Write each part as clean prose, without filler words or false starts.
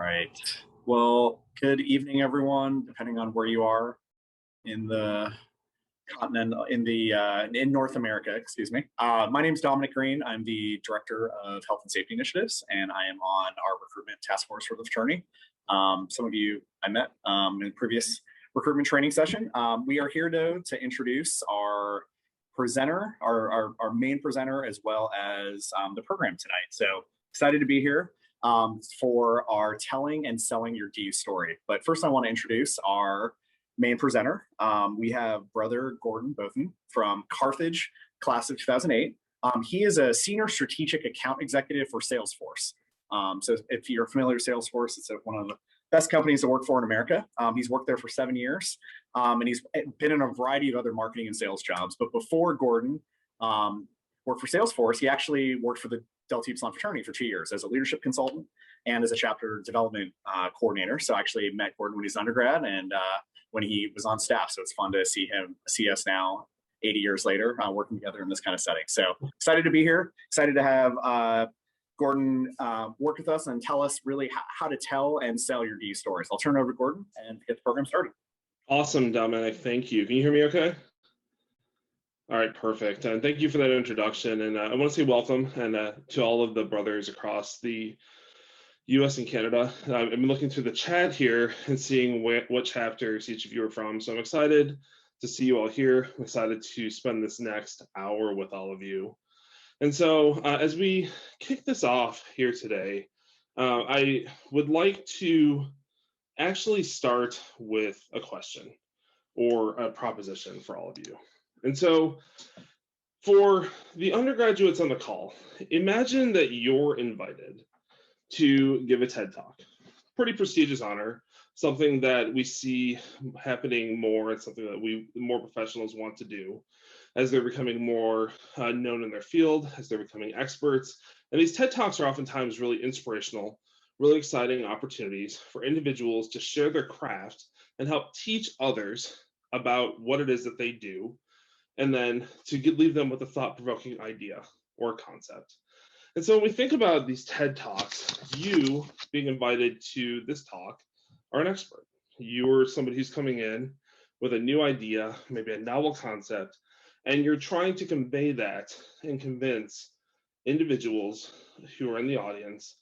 right. Well, good evening, everyone, depending on where you are in the continent, in North America, excuse me. My name is Dominic Green. I'm the Director of Health and Safety Initiatives, and I am on our recruitment task force for the fraternity. Some of you I met in previous recruitment training session. We are here to introduce our presenter, our main presenter, as well as the program tonight. So excited to be here for our telling and selling your DU story. But first I want to introduce our main presenter. We have Brother Gordon Bothan from Carthage, class of 2008. He is a senior strategic account executive for Salesforce. So if you're familiar with Salesforce, it's one of the best companies to work for in America. He's worked there for 7 years, and he's been in a variety of other marketing and sales jobs. But before Gordon worked for Salesforce, he actually worked for the Delta Upsilon fraternity for 2 years as a leadership consultant and as a chapter development coordinator. So I actually met Gordon when he was an undergrad and when he was on staff. So it's fun to see us now 80 years later working together in this kind of setting. So excited to be here, excited to have Gordon work with us and tell us really how to tell and sell your DU stories. I'll turn it over to Gordon and get the program started. Awesome, Dominic. Thank you. Can you hear me okay? All right, perfect. And thank you for that introduction. And I want to say welcome and to all of the brothers across the US and Canada. I've been looking through the chat here and seeing what chapters each of you are from. So I'm excited to see you all here. I'm excited to spend this next hour with all of you. And so as we kick this off here today, I would like to actually start with a question or a proposition for all of you. And so for the undergraduates on the call, imagine that you're invited to give a TED Talk. Pretty prestigious honor, something that we see happening more. It's something that more professionals want to do as they're becoming more known in their field, as they're becoming experts. And these TED Talks are oftentimes really inspirational, really exciting opportunities for individuals to share their craft and help teach others about what it is that they do, and then to leave them with a thought-provoking idea or concept. And so when we think about these TED Talks, you being invited to this talk are an expert. You're somebody who's coming in with a new idea, maybe a novel concept, and you're trying to convey that and convince individuals who are in the audience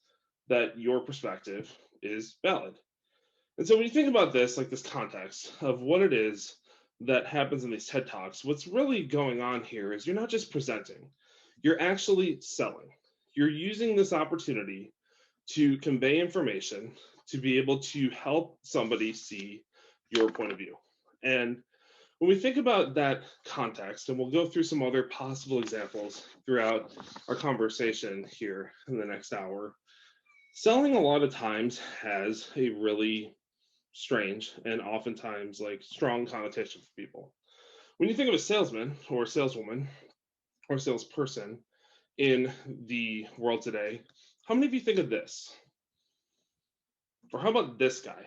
that your perspective is valid. And so when you think about this, like this context of what it is that happens in these TED Talks, what's really going on here is you're not just presenting, you're actually selling. You're using this opportunity to convey information, to be able to help somebody see your point of view. And when we think about that context, and we'll go through some other possible examples throughout our conversation here in the next hour, selling a lot of times has a really strange and oftentimes like strong connotation for people. When you think of a salesman or a saleswoman or a salesperson in the world today, how many of you think of this? Or how about this guy?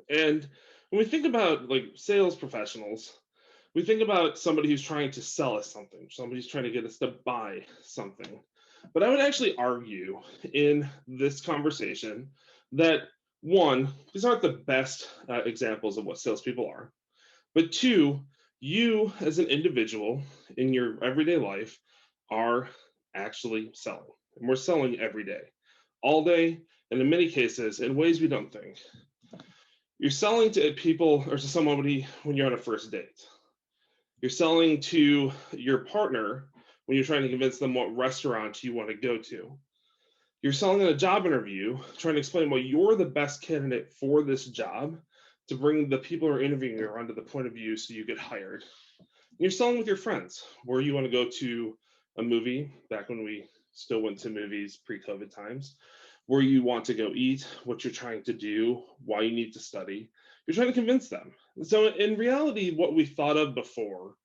And when we think about like sales professionals, we think about somebody who's trying to sell us something, somebody's trying to get us to buy something. But I would actually argue in this conversation that one, these aren't the best examples of what salespeople are, but two, you as an individual in your everyday life are actually selling. And we're selling every day, all day, and in many cases, in ways we don't think. You're selling to people or to somebody when you're on a first date. You're selling to your partner when you're trying to convince them what restaurant you want to go to. You're selling in a job interview, trying to explain why you're the best candidate for this job to bring the people who are interviewing you onto the point of view so you get hired. You're selling with your friends, where you want to go to a movie, back when we still went to movies pre-COVID times, where you want to go eat, what you're trying to do, why you need to study. You're trying to convince them. So in reality, what we thought of before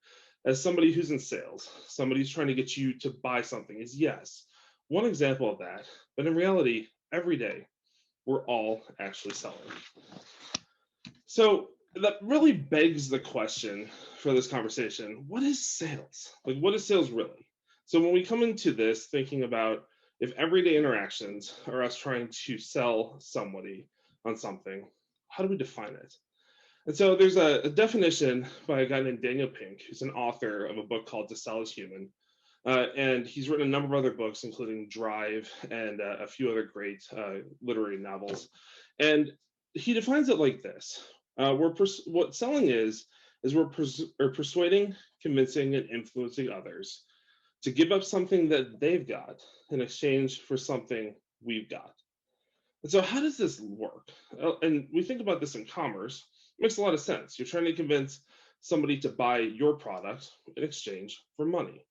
as somebody who's in sales, somebody who's trying to get you to buy something is, yes, one example of that. But in reality, every day, we're all actually selling. So that really begs the question for this conversation, what is sales? Like, what is sales really? So when we come into this thinking about if everyday interactions are us trying to sell somebody, on something, how do we define it? And so there's a definition by a guy named Daniel Pink, who's an author of a book called To Sell is Human. And he's written a number of other books, including Drive and a few other great literary novels. And he defines it like this. What selling is we're persuading, convincing, and influencing others to give up something that they've got in exchange for something we've got. And so how does this work? And we think about this in commerce. It makes a lot of sense. You're trying to convince somebody to buy your product in exchange for money.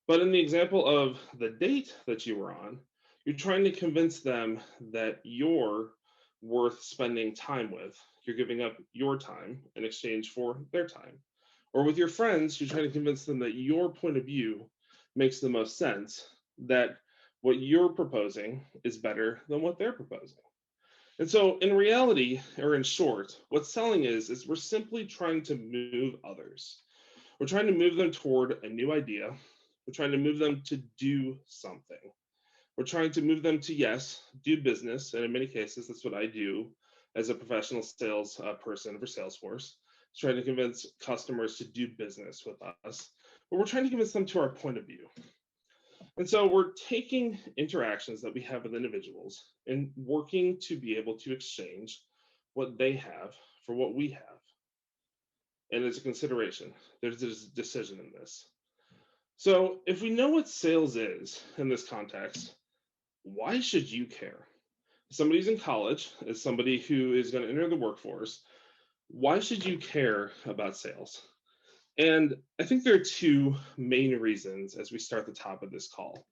But in the example of the date that you were on, you're trying to convince them that you're worth spending time with. You're giving up your time in exchange for their time. Or with your friends, you're trying to convince them that your point of view makes the most sense, that what you're proposing is better than what they're proposing. And so in reality, or in short, what selling is we're simply trying to move others. We're trying to move them toward a new idea. We're trying to move them to do something. We're trying to move them to, yes, do business. And in many cases, that's what I do as a professional sales person for Salesforce. Trying to convince customers to do business with us. But we're trying to convince them to our point of view. And so we're taking interactions that we have with individuals and working to be able to exchange what they have for what we have. And as a consideration, there's this decision in this. So if we know what sales is in this context, why should you care? If somebody's in college, as somebody who is going to enter the workforce, why should you care about sales? And I think there are two main reasons as we start the top of this call.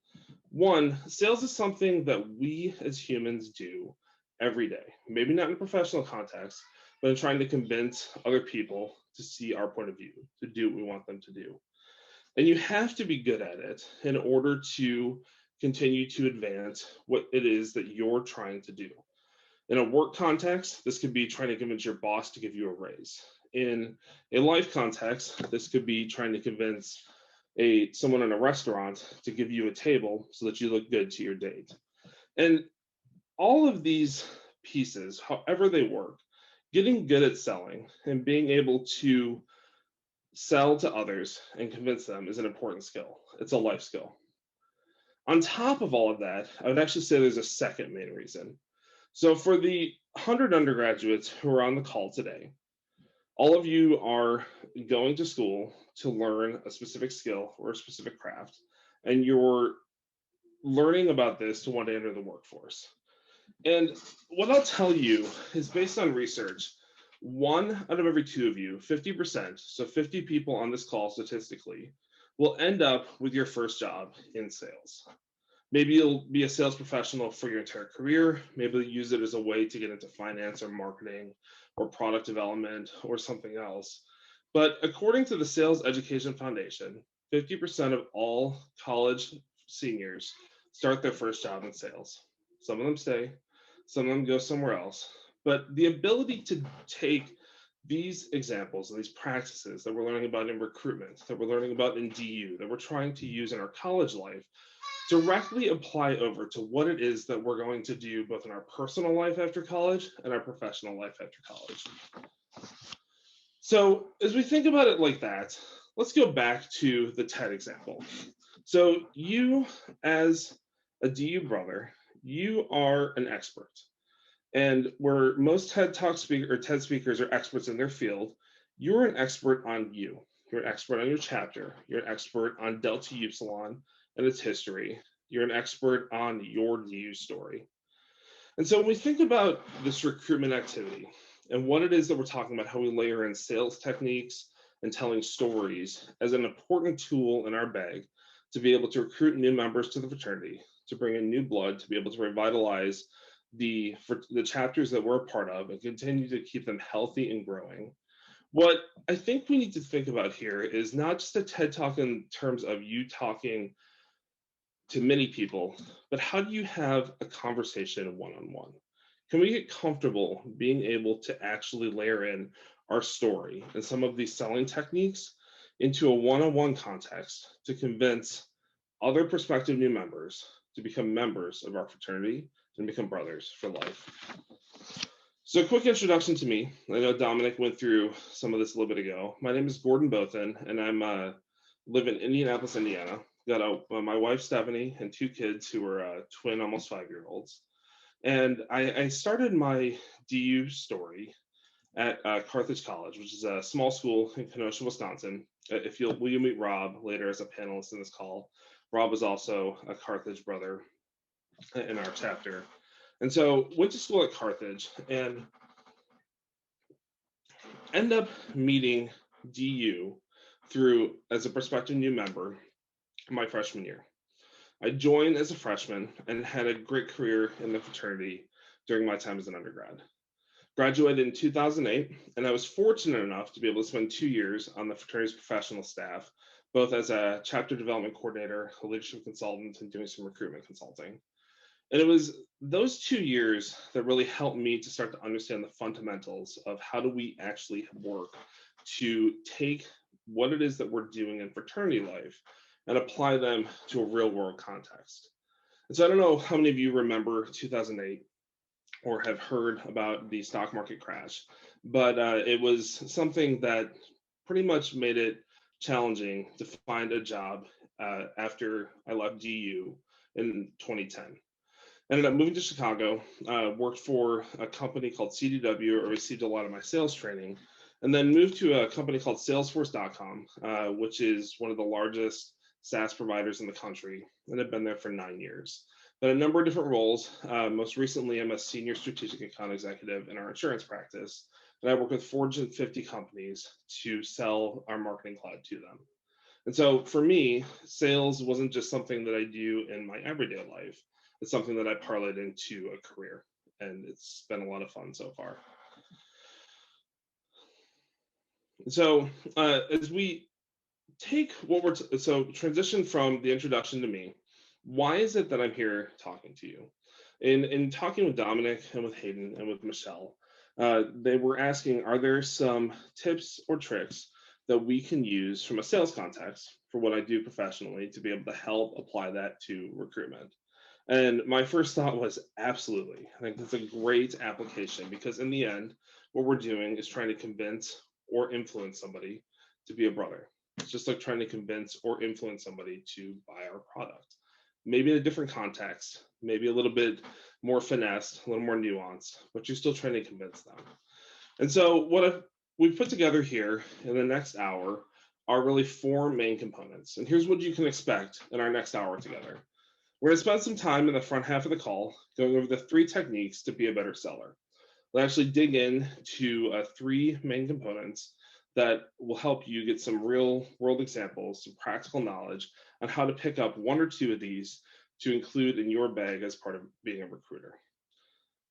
One, sales is something that we as humans do every day, maybe not in a professional context, but in trying to convince other people to see our point of view, to do what we want them to do. And you have to be good at it in order to continue to advance what it is that you're trying to do. In a work context, this could be trying to convince your boss to give you a raise. In a life context, this could be trying to convince someone in a restaurant to give you a table so that you look good to your date. And all of these pieces, however they work, getting good at selling and being able to sell to others and convince them is an important skill. It's a life skill. On top of all of that, I would actually say there's a second main reason. So for the 100 undergraduates who are on the call today, all of you are going to school to learn a specific skill or a specific craft, and you're learning about this to want to enter the workforce. And what I'll tell you is based on research, 1 out of every 2 of you, 50%, so 50 people on this call statistically, will end up with your first job in sales. Maybe you'll be a sales professional for your entire career. Maybe you'll use it as a way to get into finance or marketing or product development or something else. But according to the Sales Education Foundation, 50% of all college seniors start their first job in sales. Some of them stay, some of them go somewhere else. But the ability to take these examples and these practices that we're learning about in recruitment, that we're learning about in DU, that we're trying to use in our college life, directly apply over to what it is that we're going to do both in our personal life after college and our professional life after college. So as we think about it like that, let's go back to the TED example. So you, as a DU brother, you are an expert. And where most TED speakers are experts in their field, you're an expert on you. You're an expert on your chapter. You're an expert on Delta Upsilon and its history. You're an expert on your DU story. And so when we think about this recruitment activity and what it is that we're talking about, how we layer in sales techniques and telling stories as an important tool in our bag to be able to recruit new members to the fraternity, to bring in new blood, to be able to revitalize the chapters that we're a part of and continue to keep them healthy and growing. What I think we need to think about here is not just a TED Talk in terms of you talking to many people, but how do you have a conversation one-on-one? Can we get comfortable being able to actually layer in our story and some of these selling techniques into a one-on-one context to convince other prospective new members to become members of our fraternity and become brothers for life? So quick introduction to me. I know Dominic went through some of this a little bit ago. My name is Gordon Bothan, and I'm live in Indianapolis, Indiana. Got my wife Stephanie and two kids who are twin, almost 5-year-olds. And I started my DU story at Carthage College, which is a small school in Kenosha, Wisconsin. If will you meet Rob later as a panelist in this call? Rob is also a Carthage brother in our chapter. And so went to school at Carthage and end up meeting DU through as a prospective new member my freshman year. I joined as a freshman and had a great career in the fraternity during my time as an undergrad. Graduated in 2008, and I was fortunate enough to be able to spend 2 years on the fraternity's professional staff, both as a chapter development coordinator, a leadership consultant, and doing some recruitment consulting. And it was those 2 years that really helped me to start to understand the fundamentals of how do we actually work to take what it is that we're doing in fraternity life and apply them to a real world context. And so I don't know how many of you remember 2008 or have heard about the stock market crash, but it was something that pretty much made it challenging to find a job after I left DU in 2010. Ended up moving to Chicago, worked for a company called CDW, or received a lot of my sales training, and then moved to a company called Salesforce.com, which is one of the largest SaaS providers in the country, and I've been there for 9 years. But a number of different roles. Most recently, I'm a senior strategic account executive in our insurance practice, and I work with Fortune 50 companies to sell our marketing cloud to them. And so for me, sales wasn't just something that I do in my everyday life. It's something that I parlayed into a career, and it's been a lot of fun so far. So as we take what so transition from the introduction to me, why is it that I'm here talking to you? In talking with Dominic and with Hayden and with Michelle, they were asking, are there some tips or tricks that we can use from a sales context for what I do professionally to be able to help apply that to recruitment? And my first thought was absolutely. I think that's a great application because in the end, what we're doing is trying to convince or influence somebody to be a brother. It's just like trying to convince or influence somebody to buy our product. Maybe in a different context, maybe a little bit more finessed, a little more nuanced, but you're still trying to convince them. And so what we've put together here in the next hour are really 4 main components. And here's what you can expect in our next hour together. We're going to spend some time in the front half of the call going over the 3 techniques to be a better seller. We'll actually dig into 3 main components that will help you get some real world examples, some practical knowledge on how to pick up 1 or 2 of these to include in your bag as part of being a recruiter.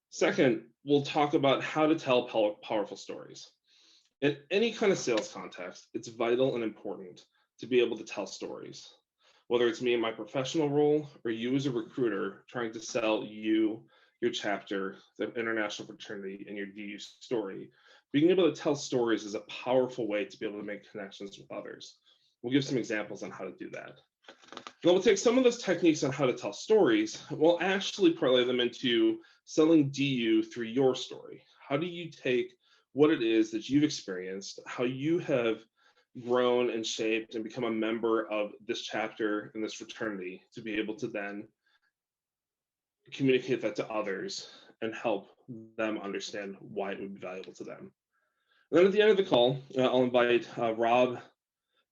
Second, we'll talk about how to tell powerful stories. In any kind of sales context, it's vital and important to be able to tell stories. Whether it's me in my professional role or you as a recruiter trying to sell you, your chapter, the international fraternity, and your DU story, being able to tell stories is a powerful way to be able to make connections with others. We'll give some examples on how to do that. Then we'll take some of those techniques on how to tell stories. We'll actually parlay them into selling DU through your story. How do you take what it is that you've experienced, how you have grown and shaped and become a member of this chapter and this fraternity to be able to then communicate that to others and help them understand why it would be valuable to them. And then at the end of the call, I'll invite Rob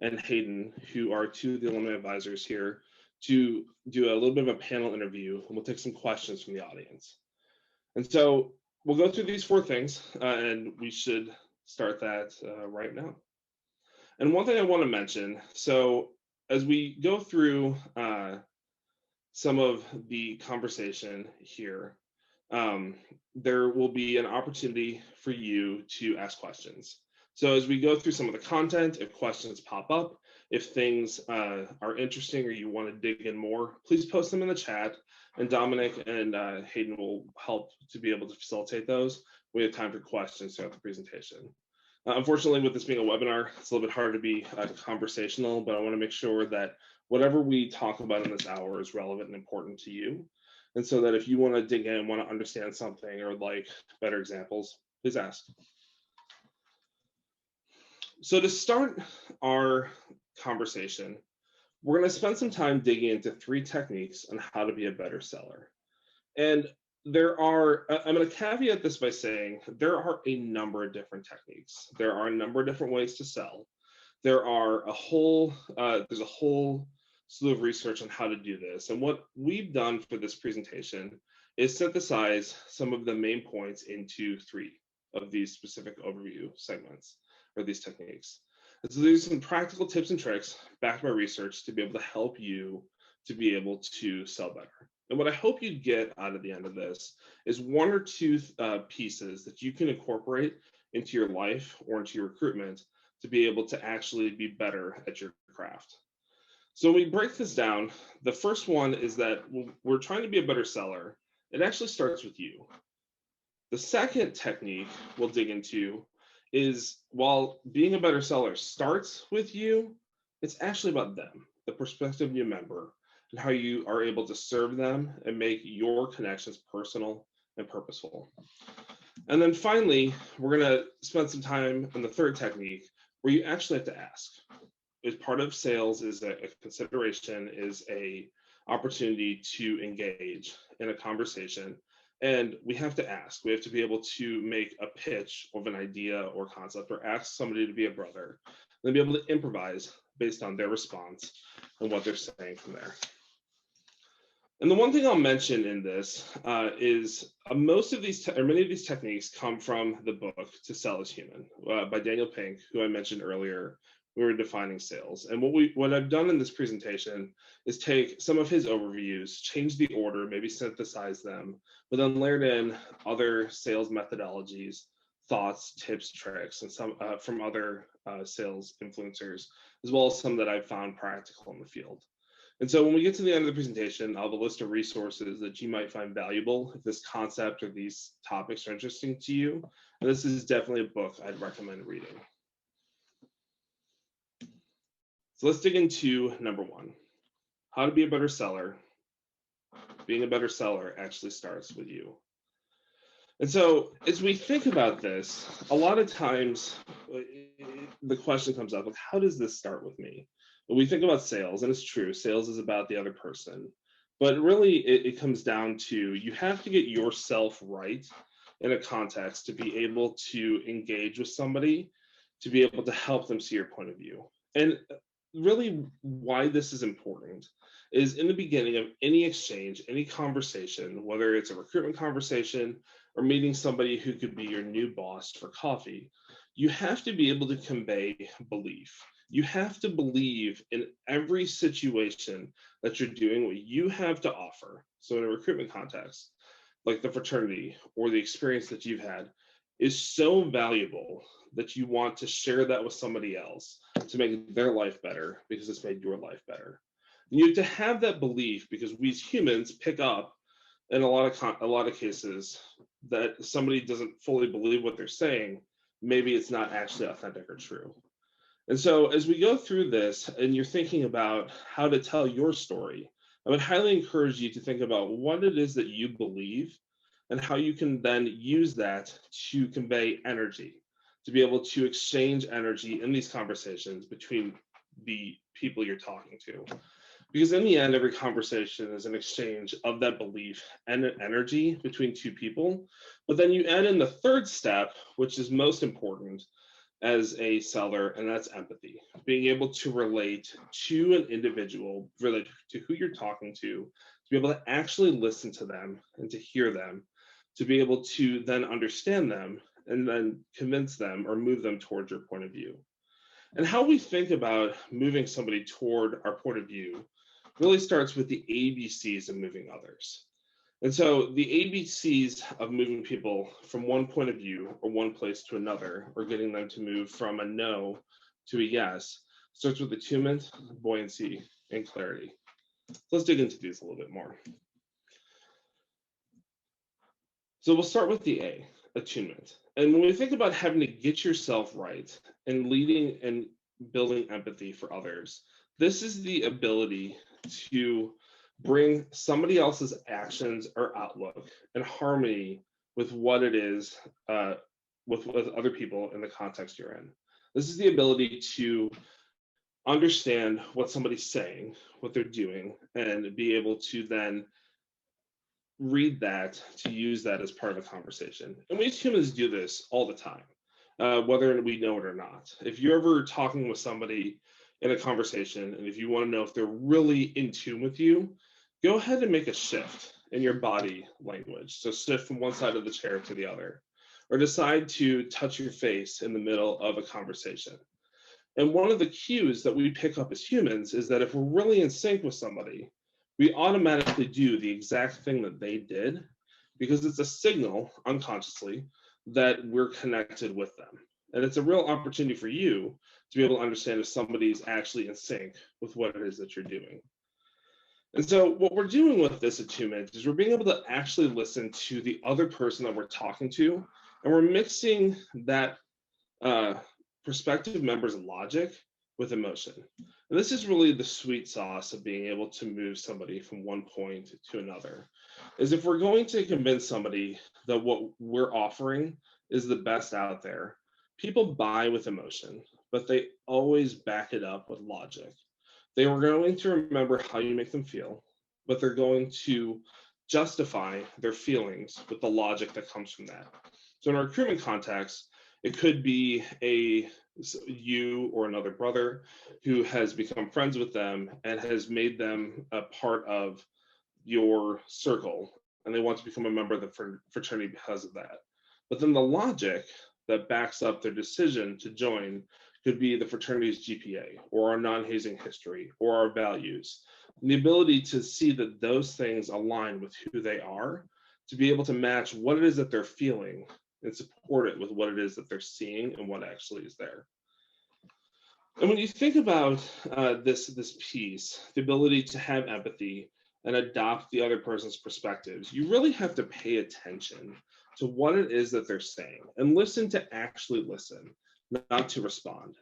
and Hayden, who are 2 of the alumni advisors here, to do a little bit of a panel interview, and we'll take some questions from the audience. And so we'll go through these 4 things, and we should start that right now. And one thing I want to mention, so as we go through some of the conversation here, there will be an opportunity for you to ask questions. So as we go through some of the content, if questions pop up, if things are interesting or you want to dig in more, please post them in the chat, and Dominic and Hayden will help to be able to facilitate those. We have time for questions throughout the presentation. Unfortunately, with this being a webinar, it's a little bit hard to be conversational, but I want to make sure that whatever we talk about in this hour is relevant and important to you. And so that if you want to dig in, want to understand something or like better examples, please ask. So to start our conversation, we're going to spend some time digging into 3 techniques on how to be a better seller. And I'm going to caveat this by saying there are a number of different techniques. There are a number of different ways to sell. There's a whole slew of research on how to do this. And what we've done for this presentation is synthesize some of the main points into 3 of these specific overview segments or these techniques. And so there's some practical tips and tricks backed by research to be able to help you to be able to sell better. And what I hope you get out of the end of this is 1 or 2 pieces that you can incorporate into your life or into your recruitment to be able to actually be better at your craft. So when we break this down, the first one is that we're trying to be a better seller. It actually starts with you. The second technique we'll dig into is while being a better seller starts with you, it's actually about them, the prospective new member, and how you are able to serve them and make your connections personal and purposeful. And then finally, we're going to spend some time on the third technique where you actually have to ask. As part of sales is a consideration, is a opportunity to engage in a conversation. And we have to ask. We have to be able to make a pitch of an idea or concept or ask somebody to be a brother, and then be able to improvise based on their response and what they're saying from there. And the one thing I'll mention in this is most of these, or many of these techniques come from the book To Sell is Human by Daniel Pink, who I mentioned earlier. We were defining sales. And what I've done in this presentation is take some of his overviews, change the order, maybe synthesize them, but then layered in other sales methodologies, thoughts, tips, tricks, and some from other sales influencers, as well as some that I've found practical in the field. And so when we get to the end of the presentation, I'll have a list of resources that you might find valuable if this concept or these topics are interesting to you. And this is definitely a book I'd recommend reading. So let's dig into number 1, how to be a better seller. Being a better seller actually starts with you. And so as we think about this, a lot of times the question comes up, like, how does this start with me? When we think about sales, and it's true, sales is about the other person, but really it comes down to you have to get yourself right in a context to be able to engage with somebody, to be able to help them see your point of view. And really why this is important is in the beginning of any exchange, any conversation, whether it's a recruitment conversation or meeting somebody who could be your new boss for coffee, you have to be able to convey belief. You have to believe in every situation that you're doing what you have to offer. So in a recruitment context, like the fraternity or the experience that you've had is so valuable that you want to share that with somebody else to make their life better because it's made your life better. And you have to have that belief because we as humans pick up in a lot of cases that somebody doesn't fully believe what they're saying. Maybe it's not actually authentic or true. And so as we go through this and you're thinking about how to tell your story, I would highly encourage you to think about what it is that you believe and how you can then use that to convey energy, to be able to exchange energy in these conversations between the people you're talking to. Because in the end, every conversation is an exchange of that belief and an energy between 2 people. But then you add in the third step, which is most important as a seller, and that's empathy. Being able to relate to an individual, relate to who you're talking to be able to actually listen to them and to hear them, to be able to then understand them and then convince them or move them towards your point of view. And how we think about moving somebody toward our point of view really starts with the ABCs of moving others. And so the ABCs of moving people from one point of view or one place to another, or getting them to move from a no to a yes, starts with attunement, buoyancy, and clarity. So let's dig into these a little bit more. So we'll start with the A, attunement. And when we think about having to get yourself right and leading and building empathy for others, this is the ability to bring somebody else's actions or outlook in harmony with what it is, with other people in the context you're in. This is the ability to understand what somebody's saying, what they're doing, and be able to then read that to use that as part of a conversation. And we as humans do this all the time, whether we know it or not. If you're ever talking with somebody in a conversation, and if you want to know if they're really in tune with you, go ahead and make a shift in your body language. So shift from one side of the chair to the other, or decide to touch your face in the middle of a conversation. And one of the cues that we pick up as humans is that if we're really in sync with somebody, we automatically do the exact thing that they did, because it's a signal unconsciously that we're connected with them. And it's a real opportunity for you to be able to understand if somebody's actually in sync with what it is that you're doing. And so what we're doing with this attunement is we're being able to actually listen to the other person that we're talking to, and we're mixing that prospective member's logic with emotion. And this is really the sweet sauce of being able to move somebody from one point to another. Is if we're going to convince somebody that what we're offering is the best out there, people buy with emotion, but they always back it up with logic. They are going to remember how you make them feel, but they're going to justify their feelings with the logic that comes from that. So in a recruitment context, it could be you or another brother who has become friends with them and has made them a part of your circle, and they want to become a member of the fraternity because of that. But then the logic that backs up their decision to join could be the fraternity's GPA, or our non-hazing history, or our values. And the ability to see that those things align with who they are, to be able to match what it is that they're feeling and support it with what it is that they're seeing and what actually is there. And when you think about this piece, the ability to have empathy and adopt the other person's perspectives, you really have to pay attention to what it is that they're saying and listen to actually listen, not to respond.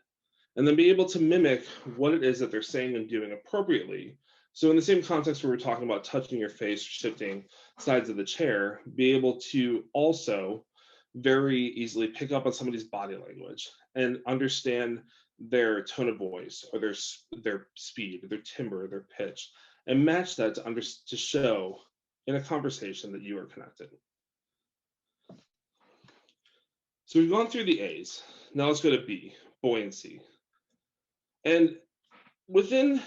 And then be able to mimic what it is that they're saying and doing appropriately. So in the same context where we're talking about touching your face, shifting sides of the chair, be able to also very easily pick up on somebody's body language and understand their tone of voice, or their speed, their timbre, their pitch, and match that to show in a conversation that you are connected. So we've gone through the A's. Now let's go to B, buoyancy. And within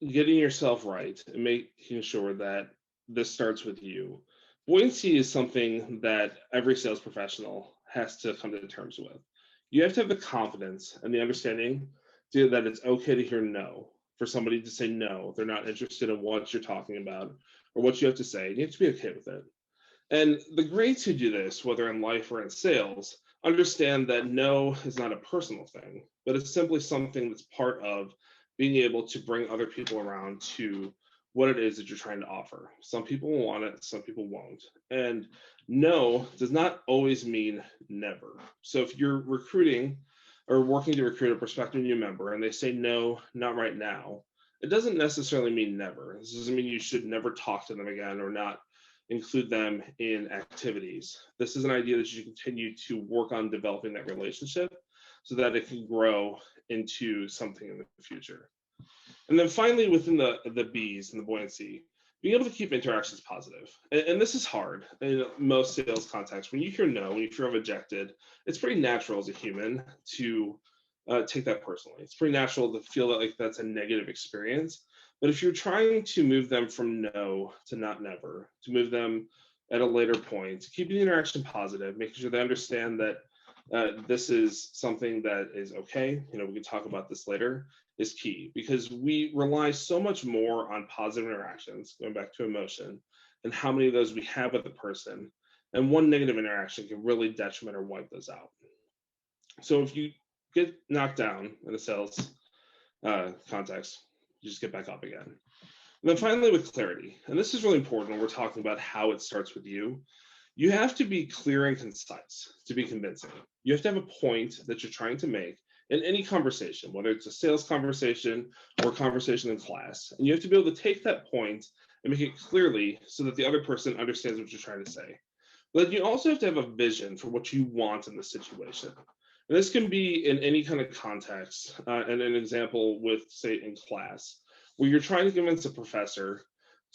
getting yourself right and making sure that this starts with you, buoyancy is something that every sales professional has to come to terms with. You have to have the confidence and the understanding that it's okay to hear no, for somebody to say no, they're not interested in what you're talking about or what you have to say. And you have to be okay with it. And the greats who do this, whether in life or in sales, understand that no is not a personal thing, but it's simply something that's part of being able to bring other people around to what it is that you're trying to offer. Some people will want it, some people won't. And no does not always mean never. So if you're recruiting or working to recruit a prospective new member and they say no, not right now, it doesn't necessarily mean never. This doesn't mean you should never talk to them again or not include them in activities. This is an idea that you continue to work on developing that relationship so that it can grow into something in the future. And then finally, within the B's and the buoyancy, being able to keep interactions positive. And this is hard in most sales contexts. When you hear no, when you feel rejected, it's pretty natural as a human to take that personally. It's pretty natural to feel that like that's a negative experience. But if you're trying to move them from no to not never, to move them at a later point, keeping the interaction positive, making sure they understand that this is something that is okay, we can talk about this later, is key, because we rely so much more on positive interactions, going back to emotion, and how many of those we have with the person. And one negative interaction can really detriment or wipe those out. So if you get knocked down in a sales context, you just get back up again. And then finally, with clarity, and this is really important when we're talking about how it starts with you, you have to be clear and concise to be convincing. You have to have a point that you're trying to make in any conversation, whether it's a sales conversation or a conversation in class. And you have to be able to take that point and make it clearly so that the other person understands what you're trying to say. But you also have to have a vision for what you want in the situation. And this can be in any kind of context. And an example with, say, in class, where you're trying to convince a professor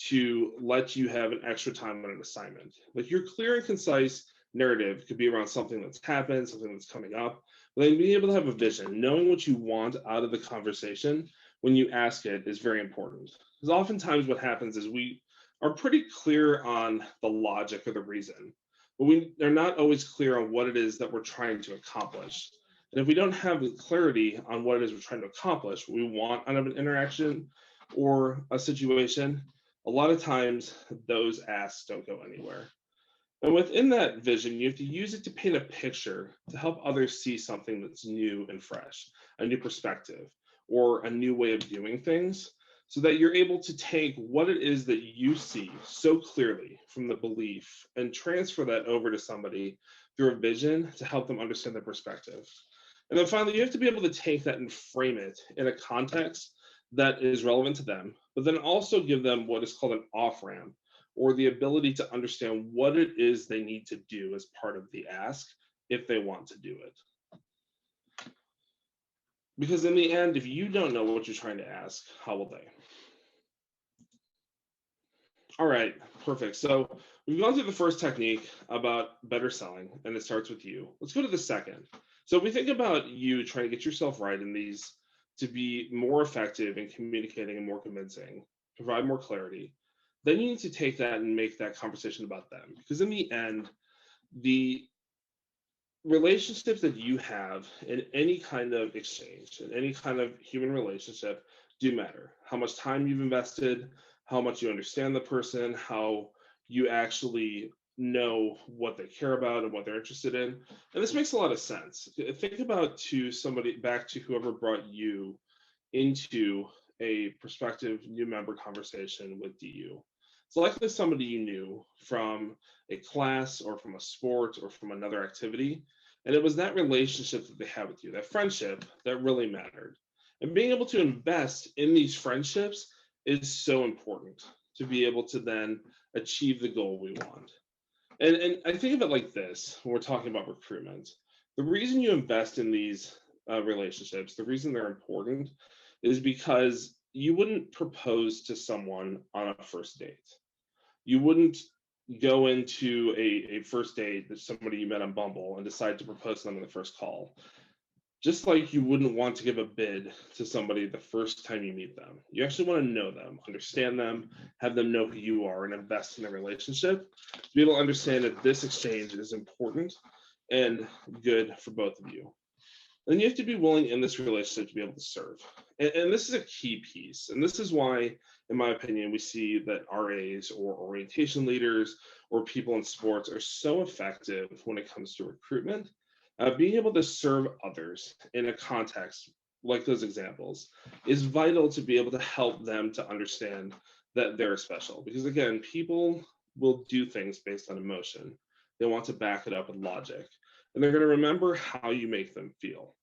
to let you have an extra time on an assignment. Like your clear and concise narrative could be around something that's happened, something that's coming up, but then being able to have a vision, knowing what you want out of the conversation when you ask it is very important. Because oftentimes what happens is we are pretty clear on the logic or the reason, but we are not always clear on what it is that we're trying to accomplish. And if we don't have clarity on what it is we're trying to accomplish, what we want out of an interaction or a situation, a lot of times those asks don't go anywhere. And within that vision, you have to use it to paint a picture to help others see something that's new and fresh, a new perspective, or a new way of doing things, so that you're able to take what it is that you see so clearly from the belief and transfer that over to somebody through a vision to help them understand their perspective. And then finally, you have to be able to take that and frame it in a context that is relevant to them, but then also give them what is called an off ramp, or the ability to understand what it is they need to do as part of the ask if they want to do it. Because in the end, if you don't know what you're trying to ask, how will they? All right, perfect. So we've gone through the first technique about better selling, and it starts with you. Let's go to the second. So we think about you trying to get yourself right in these to be more effective in communicating and more convincing, provide more clarity. Then you need to take that and make that conversation about them. Because in the end, the relationships that you have in any kind of exchange, in any kind of human relationship, do matter. How much time you've invested, how much you understand the person, how you actually know what they care about and what they're interested in. And this makes a lot of sense. Think about to somebody, back to whoever brought you into a prospective new member conversation with DU. It's likely somebody you knew from a class or from a sport or from another activity. And it was that relationship that they had with you, that friendship, that really mattered. And being able to invest in these friendships is so important to be able to then achieve the goal we want. And I think of it like this when we're talking about recruitment. The reason you invest in these relationships, the reason they're important is because you wouldn't propose to someone on a first date. You wouldn't go into a first date with somebody you met on Bumble and decide to propose to them in the first call. Just like you wouldn't want to give a bid to somebody the first time you meet them. You actually want to know them, understand them, have them know who you are, and invest in the relationship to be able to understand that this exchange is important and good for both of you. And you have to be willing in this relationship to be able to serve. And this is a key piece. And this is why, in my opinion, we see that RAs or orientation leaders or people in sports are so effective when it comes to recruitment. Being able to serve others in a context like those examples is vital to be able to help them to understand that they're special. Because again, people will do things based on emotion. They want to back it up with logic. And they're going to remember how you make them feel.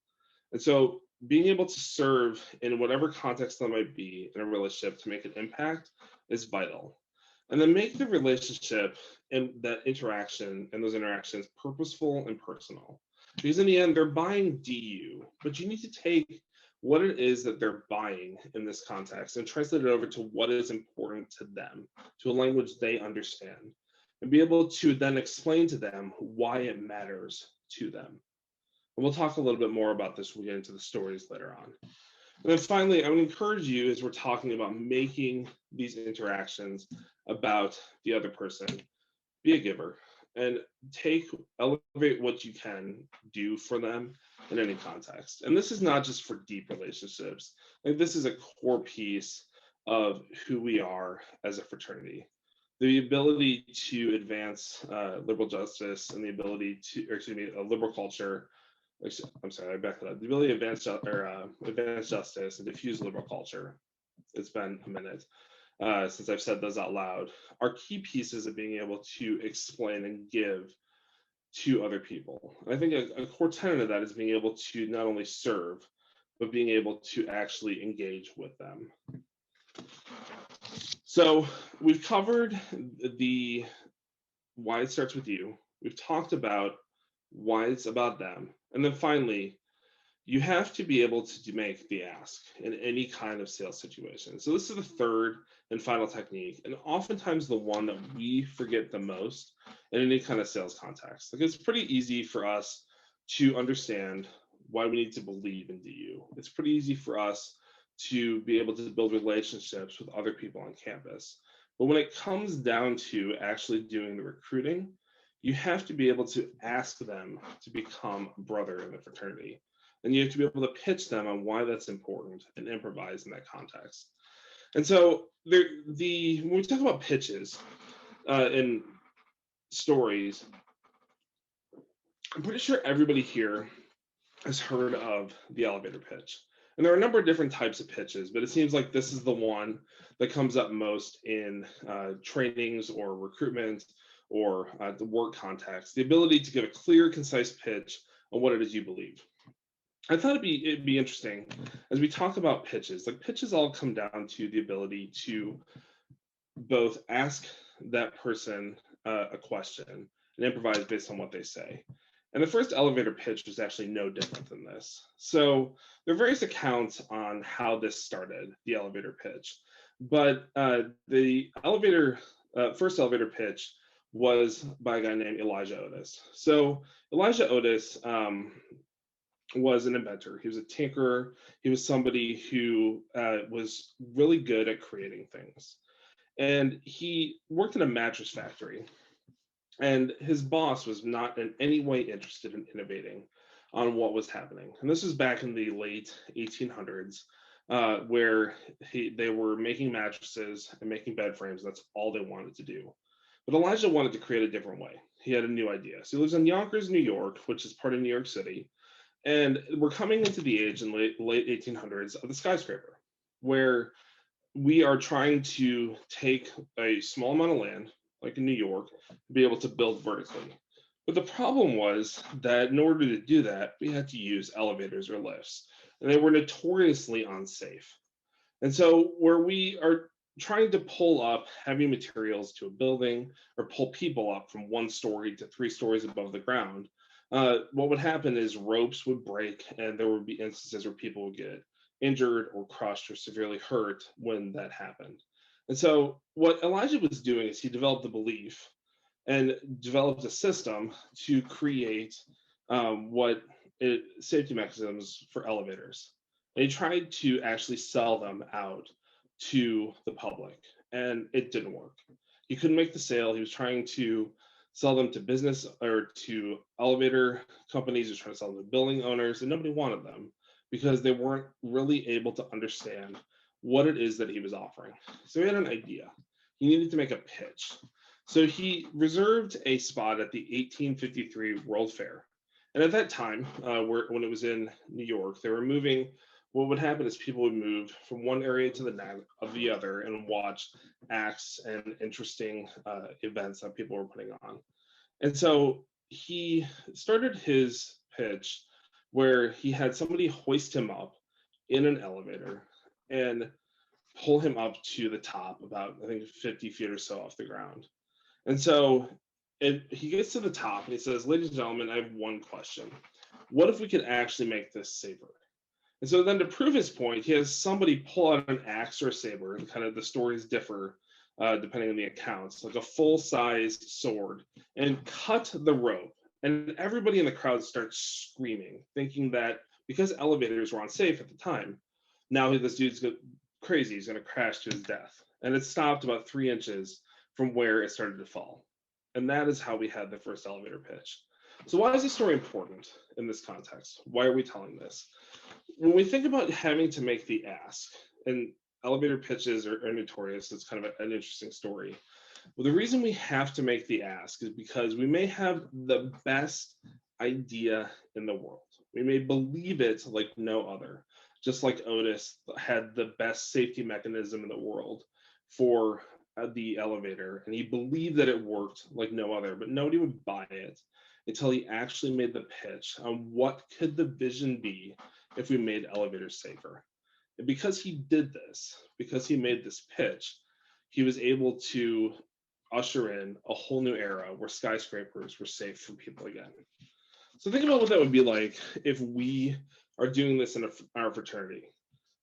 And so being able to serve in whatever context that might be in a relationship to make an impact is vital. And then make the relationship and that interaction and those interactions purposeful and personal. Because in the end, they're buying DU, but you need to take what it is that they're buying in this context and translate it over to what is important to them, to a language they understand, and be able to then explain to them why it matters to them. And we'll talk a little bit more about this when we get into the stories later on. And then finally, I would encourage you as we're talking about making these interactions about the other person, be a giver and elevate what you can do for them in any context. And this is not just for deep relationships. Like this is a core piece of who we are as a fraternity. The ability to advance liberal justice and the ability to, or excuse me, a liberal culture. I'm sorry, I backed it up. The ability to advance justice and diffuse liberal culture. It's been a minute since I've said those out loud. Are key pieces of being able to explain and give to other people. And I think a core tenet of that is being able to not only serve, but being able to actually engage with them. So we've covered the why it starts with you. We've talked about why it's about them. And then finally, you have to be able to make the ask in any kind of sales situation. So this is the third and final technique, and oftentimes the one that we forget the most in any kind of sales context. Like, it's pretty easy for us to understand why we need to believe in DU. It's pretty easy for us to be able to build relationships with other people on campus. But when it comes down to actually doing the recruiting, you have to be able to ask them to become a brother in the fraternity. And you have to be able to pitch them on why that's important and improvise in that context. And so when we talk about pitches and stories, I'm pretty sure everybody here has heard of the elevator pitch. And there are a number of different types of pitches, but it seems like this is the one that comes up most in trainings or recruitment or the work context, the ability to give a clear, concise pitch on what it is you believe. I thought it'd be interesting as we talk about pitches. Like, pitches all come down to the ability to both ask that person a question and improvise based on what they say. And the first elevator pitch was actually no different than this. So there are various accounts on how this started, the elevator pitch. But the first elevator pitch was by a guy named Elijah Otis. So Elijah Otis was an inventor. He was a tinkerer. He was somebody who was really good at creating things. And he worked in a mattress factory. And his boss was not in any way interested in innovating on what was happening. And this was back in the late 1800s, where they were making mattresses and making bed frames. That's all they wanted to do. But Elijah wanted to create a different way. He had a new idea. So he lives in Yonkers, New York, which is part of New York City. And we're coming into the age in late 1800s of the skyscraper, where we are trying to take a small amount of land, like in New York, to be able to build vertically. But the problem was that in order to do that, we had to use elevators or lifts, and they were notoriously unsafe. And so where we are trying to pull up heavy materials to a building or pull people up from 1 story to 3 stories above the ground, what would happen is ropes would break, and there would be instances where people would get injured or crushed or severely hurt when that happened. And so what Elijah was doing is he developed the belief and developed a system to create safety mechanisms for elevators. And he tried to actually sell them out to the public, and it didn't work. He couldn't make the sale. He was trying to sell them to business or to elevator companies. He was trying to sell them to building owners, and nobody wanted them because they weren't really able to understand what it is that he was offering. So he had an idea. He needed to make a pitch. So he reserved a spot at the 1853 World Fair. And at that time, when it was in New York, they were moving. What would happen is people would move from one area to the other and watch acts and interesting events that people were putting on. And so he started his pitch where he had somebody hoist him up in an elevator and pull him up to the top, about, I think, 50 feet or so off the ground. And so he gets to the top and he says, "Ladies and gentlemen, I have one question. What if we could actually make this safer?" And so then, to prove his point, he has somebody pull out an axe or a saber, and kind of the stories differ depending on the accounts, like a full-sized sword, and cut the rope. And everybody in the crowd starts screaming, thinking that because elevators were unsafe at the time, now this dude's crazy, he's going to crash to his death. And it stopped about 3 inches from where it started to fall. And that is how we had the first elevator pitch. So why is this story important in this context? Why are we telling this? When we think about having to make the ask, and elevator pitches are notorious, it's kind of an interesting story. Well, the reason we have to make the ask is because we may have the best idea in the world. We may believe it like no other, just like Otis had the best safety mechanism in the world for the elevator, and he believed that it worked like no other, but nobody would buy it until he actually made the pitch on what could the vision be if we made elevators safer. And because he did this, because he made this pitch, he was able to usher in a whole new era where skyscrapers were safe for people again. So think about what that would be like if we are doing this in our fraternity.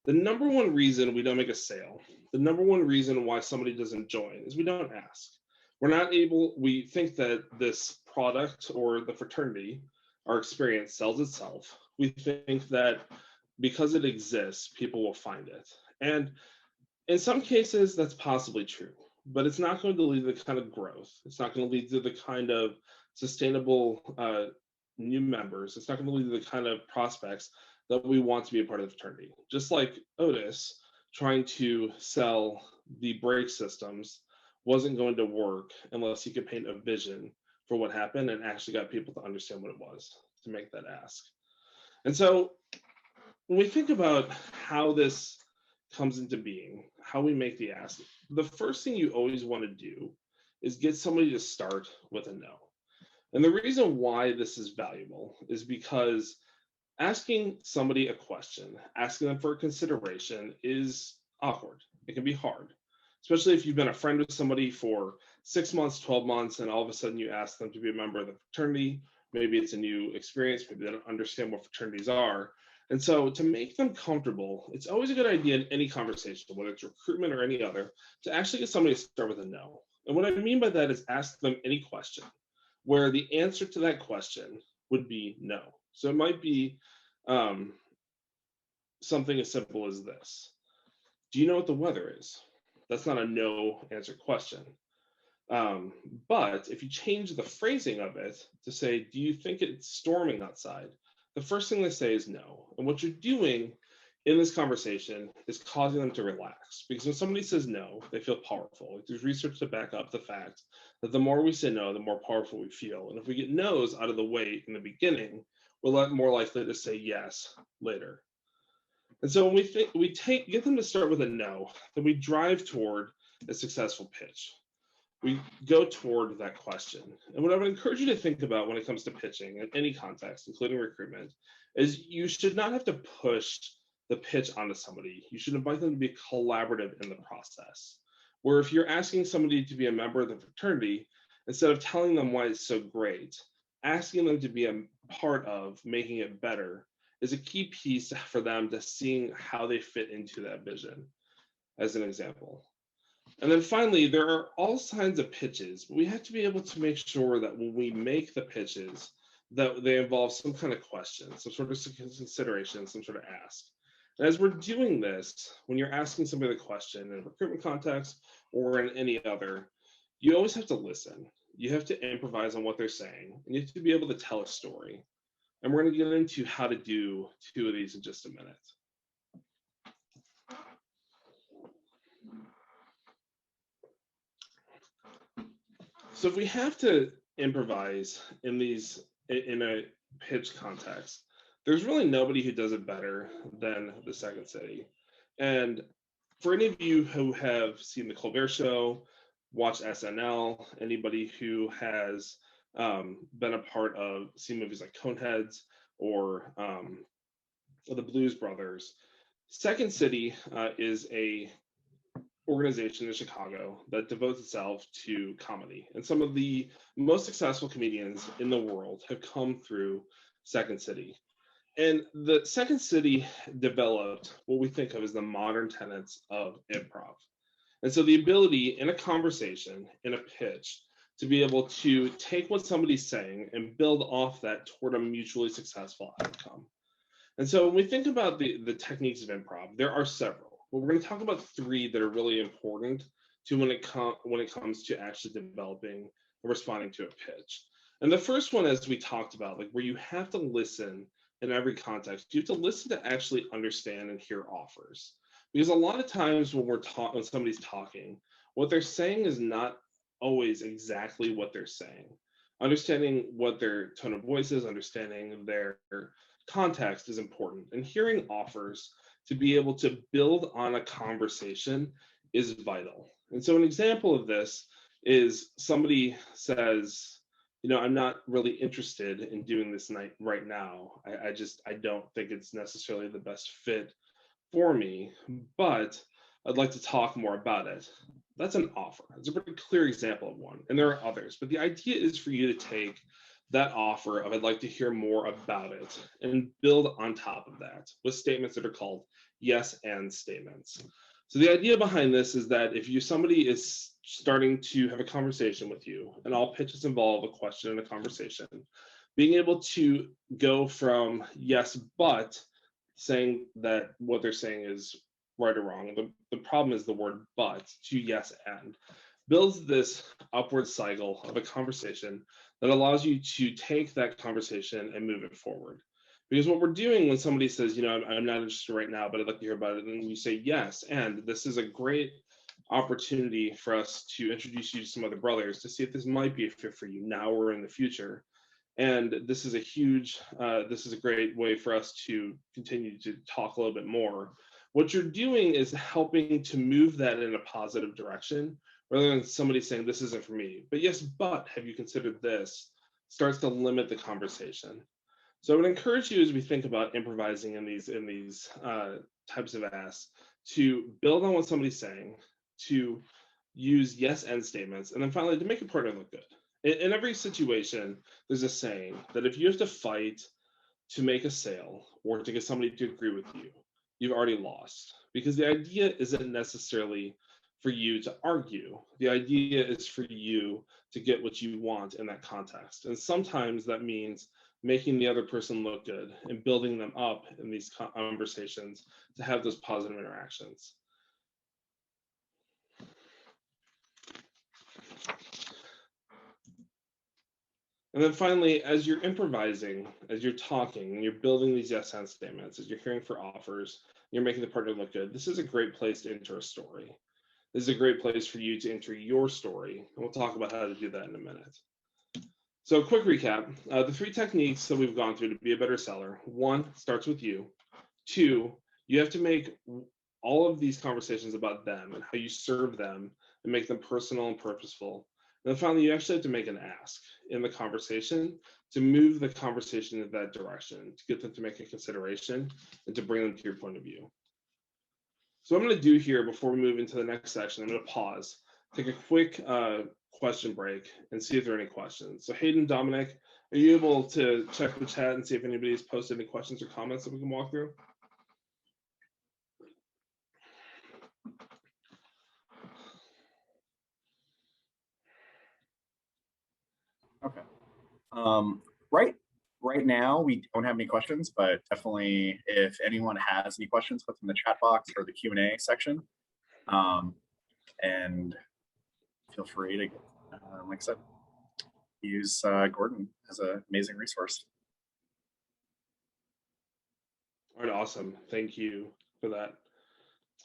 The number one reason we don't make a sale, the number one reason why somebody doesn't join is we don't ask. We think that this product or the fraternity, our experience sells itself. We think that because it exists, people will find it. And in some cases, that's possibly true, but it's not going to lead to the kind of growth. It's not going to lead to the kind of sustainable new members. It's not going to lead to the kind of prospects that we want to be a part of the fraternity. Just like Otis trying to sell the brake systems wasn't going to work unless he could paint a vision for what happened and actually got people to understand what it was to make that ask. And so when we think about how this comes into being, how we make the ask, the first thing you always want to do is get somebody to start with a no. And the reason why this is valuable is because asking somebody a question, asking them for a consideration is awkward. It can be hard, especially if you've been a friend with somebody for 6 months, 12 months, and all of a sudden you ask them to be a member of the fraternity. Maybe it's a new experience. Maybe they don't understand what fraternities are. And so to make them comfortable, it's always a good idea in any conversation, whether it's recruitment or any other, to actually get somebody to start with a no. And what I mean by that is ask them any question where the answer to that question would be no. So it might be something as simple as this. Do you know what the weather is? That's not a no answer question. But if you change the phrasing of it to say, do you think it's storming outside? The first thing they say is no. And what you're doing in this conversation is causing them to relax. Because when somebody says no, they feel powerful. There's research to back up the fact that the more we say no, the more powerful we feel. And if we get no's out of the way in the beginning, we're more likely to say yes later. And so when we get them to start with a no, then we drive toward a successful pitch. We go toward that question. And what I would encourage you to think about when it comes to pitching in any context, including recruitment, is you should not have to push the pitch onto somebody. You should invite them to be collaborative in the process. Where if you're asking somebody to be a member of the fraternity, instead of telling them why it's so great, asking them to be a part of making it better is a key piece for them to seeing how they fit into that vision, as an example. And then finally, there are all kinds of pitches, but we have to be able to make sure that when we make the pitches, that they involve some kind of question, some sort of consideration, some sort of ask. And as we're doing this, when you're asking somebody the question in a recruitment context or in any other, you always have to listen. You have to improvise on what they're saying, and you have to be able to tell a story. And we're going to get into how to do 2 of these in just a minute. So if we have to improvise in a pitch context, there's really nobody who does it better than the Second City. And for any of you who have seen the Colbert Show, watched SNL, anybody who has been a part of seen movies like Coneheads or the Blues Brothers, Second City is a organization in Chicago that devotes itself to comedy. And some of the most successful comedians in the world have come through Second City. And the Second City developed what we think of as the modern tenets of improv. And so the ability in a conversation, in a pitch, to be able to take what somebody's saying and build off that toward a mutually successful outcome. And so when we think about the techniques of improv, there are several. But we're going to talk about 3 that are really important to when it comes to actually developing and responding to a pitch. And the first one, as we talked about, like where you have to listen in every context, you have to listen to actually understand and hear offers. Because a lot of times when somebody's talking, what they're saying is not always exactly what they're saying. Understanding what their tone of voice is, understanding their context is important. And hearing offers to be able to build on a conversation is vital. And so an example of this is somebody says, I'm not really interested in doing this right now. I don't think it's necessarily the best fit for me, but I'd like to talk more about it. That's an offer. It's a pretty clear example of one, and there are others. But the idea is for you to take that offer of I'd like to hear more about it and build on top of that with statements that are called yes and statements. So the idea behind this is that if somebody is starting to have a conversation with you, and all pitches involve a question and a conversation, being able to go from yes, but saying that what they're saying is right or wrong. The problem is the word but to yes and builds this upward cycle of a conversation that allows you to take that conversation and move it forward. Because what we're doing when somebody says, I'm not interested right now, but I'd like to hear about it, and you say yes, and this is a great opportunity for us to introduce you to some other brothers to see if this might be a fit for you now or in the future. And this is a great way for us to continue to talk a little bit more. What you're doing is helping to move that in a positive direction rather than somebody saying, this isn't for me. But yes, but have you considered this? Starts to limit the conversation. So I would encourage you as we think about improvising in these types of asks to build on what somebody's saying, to use yes and statements, and then finally to make your partner look good. In every situation, there's a saying that if you have to fight to make a sale or to get somebody to agree with you, you've already lost. Because the idea isn't necessarily for you to argue. The idea is for you to get what you want in that context. And sometimes that means making the other person look good and building them up in these conversations to have those positive interactions. And then finally, as you're improvising, as you're talking, and you're building these yes and statements, as you're hearing for offers, you're making the partner look good, this is a great place to enter a story. This is a great place for you to enter your story. And we'll talk about how to do that in a minute. So quick recap, the 3 techniques that we've gone through to be a better seller. 1, starts with you. 2, you have to make all of these conversations about them and how you serve them and make them personal and purposeful. And then finally, you actually have to make an ask in the conversation to move the conversation in that direction, to get them to make a consideration and to bring them to your point of view. So what I'm going to do here before we move into the next section, I'm going to pause, take a quick question break, and see if there are any questions. So Hayden, Dominic, are you able to check the chat and see if anybody's posted any questions or comments that we can walk through? Okay. Right now, we don't have any questions, but definitely if anyone has any questions, put them in the chat box or the Q&A section. And feel free to, like I said, use Gordon as an amazing resource. All right, awesome. Thank you for that.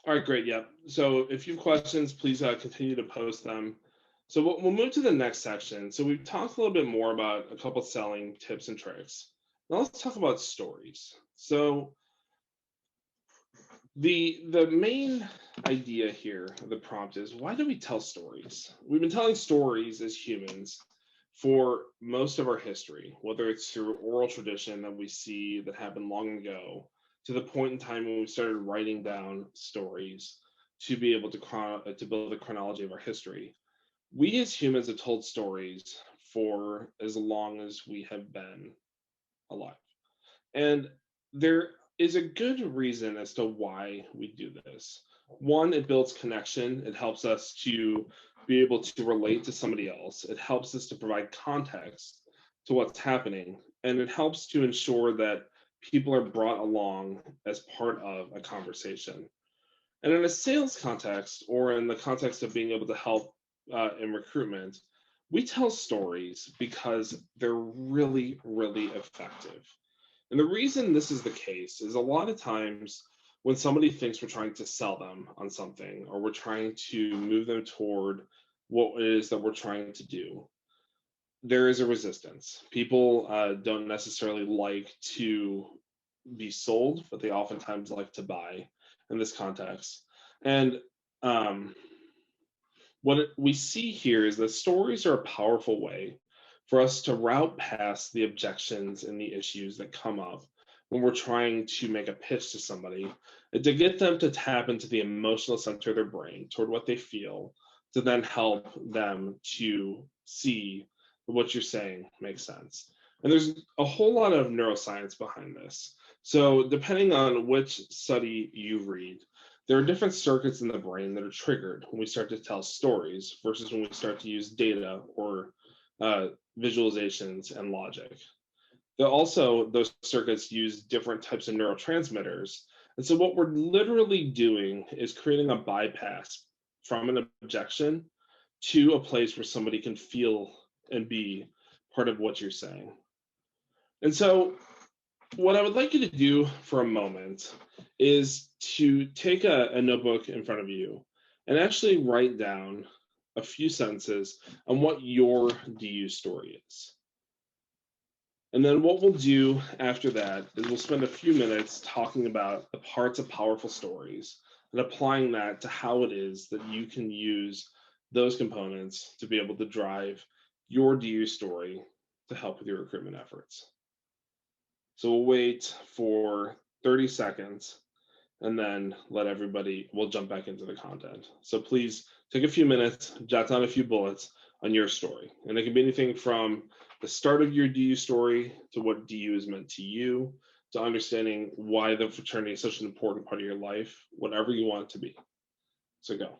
All right, great. Yeah. So if you have questions, please continue to post them. So we'll move to the next section. So we've talked a little bit more about a couple of selling tips and tricks. Now let's talk about stories. So the main idea here, the prompt is, why do we tell stories? We've been telling stories as humans for most of our history, whether it's through oral tradition that we see that happened long ago, to the point in time when we started writing down stories to be able to build a chronology of our history. We as humans have told stories for as long as we have been alive. And there is a good reason as to why we do this. 1, it builds connection. It helps us to be able to relate to somebody else. It helps us to provide context to what's happening. And it helps to ensure that people are brought along as part of a conversation. And in a sales context, or in the context of being able to help in recruitment, we tell stories because they're really, really effective. And the reason this is the case is a lot of times when somebody thinks we're trying to sell them on something, or we're trying to move them toward what it is that we're trying to do, there is a resistance. People don't necessarily like to be sold, but they oftentimes like to buy in this context. And what we see here is that stories are a powerful way for us to route past the objections and the issues that come up when we're trying to make a pitch to somebody, and to get them to tap into the emotional center of their brain toward what they feel, to then help them to see what you're saying makes sense. And there's a whole lot of neuroscience behind this. So depending on which study you read, there are different circuits in the brain that are triggered when we start to tell stories versus when we start to use data or visualizations and logic. Those circuits use different types of neurotransmitters. And so what we're literally doing is creating a bypass from an objection to a place where somebody can feel and be part of what you're saying. And so what I would like you to do for a moment is to take a notebook in front of you and actually write down a few sentences on what your DU story is. And then what we'll do after that is we'll spend a few minutes talking about the parts of powerful stories and applying that to how it is that you can use those components to be able to drive your DU story to help with your recruitment efforts. So we'll wait for 30 seconds and then we'll jump back into the content. So please take a few minutes, jot down a few bullets on your story. And it can be anything from the start of your DU story to what DU is meant to you, to understanding why the fraternity is such an important part of your life, whatever you want it to be. So go.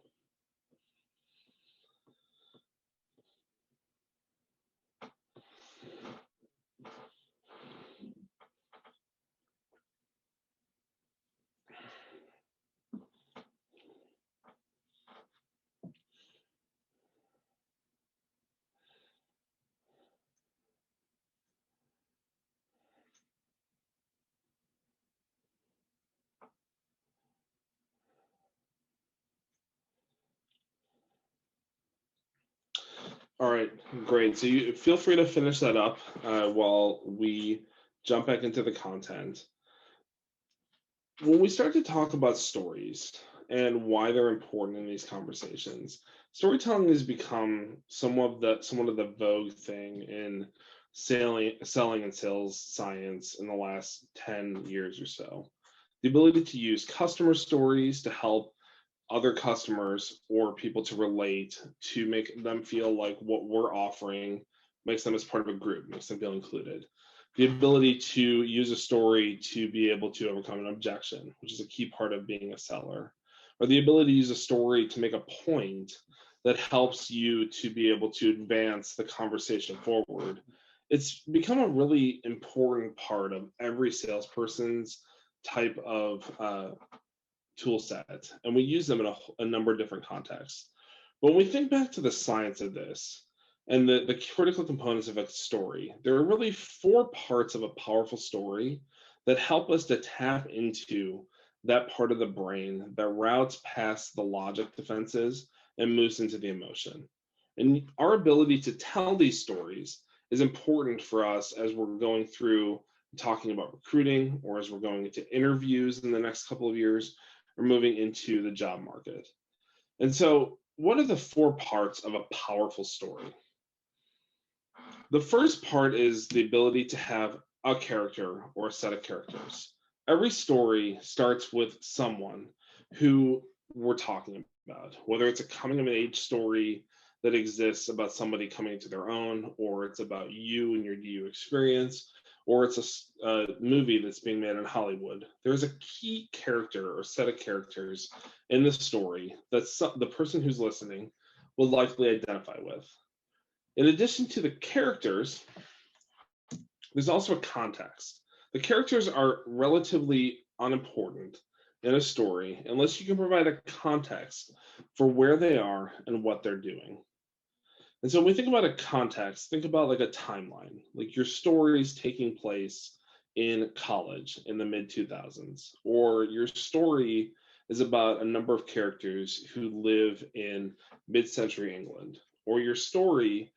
All right, great. So you feel free to finish that up while we jump back into the content. When we start to talk about stories and why they're important in these conversations, storytelling has become somewhat of the vogue thing in selling and sales science in the last 10 years or so. The ability to use customer stories to help other customers or people to relate, to make them feel like what we're offering makes them as part of a group, makes them feel included. The ability to use a story to be able to overcome an objection, which is a key part of being a seller, or the ability to use a story to make a point that helps you to be able to advance the conversation forward. It's become a really important part of every salesperson's type of tool set, and we use them in a number of different contexts. But when we think back to the science of this and the critical components of a story, there are really 4 parts of a powerful story that help us to tap into that part of the brain that routes past the logic defenses and moves into the emotion. And our ability to tell these stories is important for us as we're going through talking about recruiting, or as we're going into interviews in the next couple of years, or moving into the job market. And so, what are the 4 parts of a powerful story? The first part is the ability to have a character or a set of characters. Every story starts with someone who we're talking about, whether it's a coming of age story that exists about somebody coming into their own, or it's about you and your DU experience, or it's a movie that's being made in Hollywood. There's a key character or set of characters in the story that the person who's listening will likely identify with. In addition to the characters, there's also a context. The characters are relatively unimportant in a story unless you can provide a context for where they are and what they're doing. And so when we think about a context, think about like a timeline, like your story's taking place in college in the mid 2000s, or your story is about a number of characters who live in mid-century England, or your story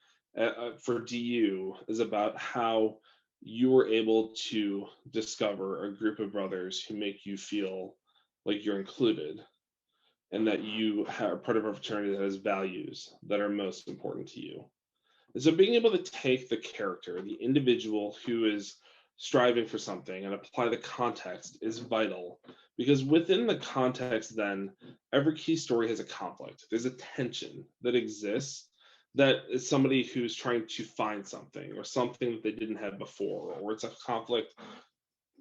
for DU is about how you were able to discover a group of brothers who make you feel like you're included, and that you are part of a fraternity that has values that are most important to you. And so being able to take the character, the individual who is striving for something and apply the context is vital, because within the context, then every key story has a conflict. There's a tension that exists, that is somebody who's trying to find something or something that they didn't have before, or it's a conflict,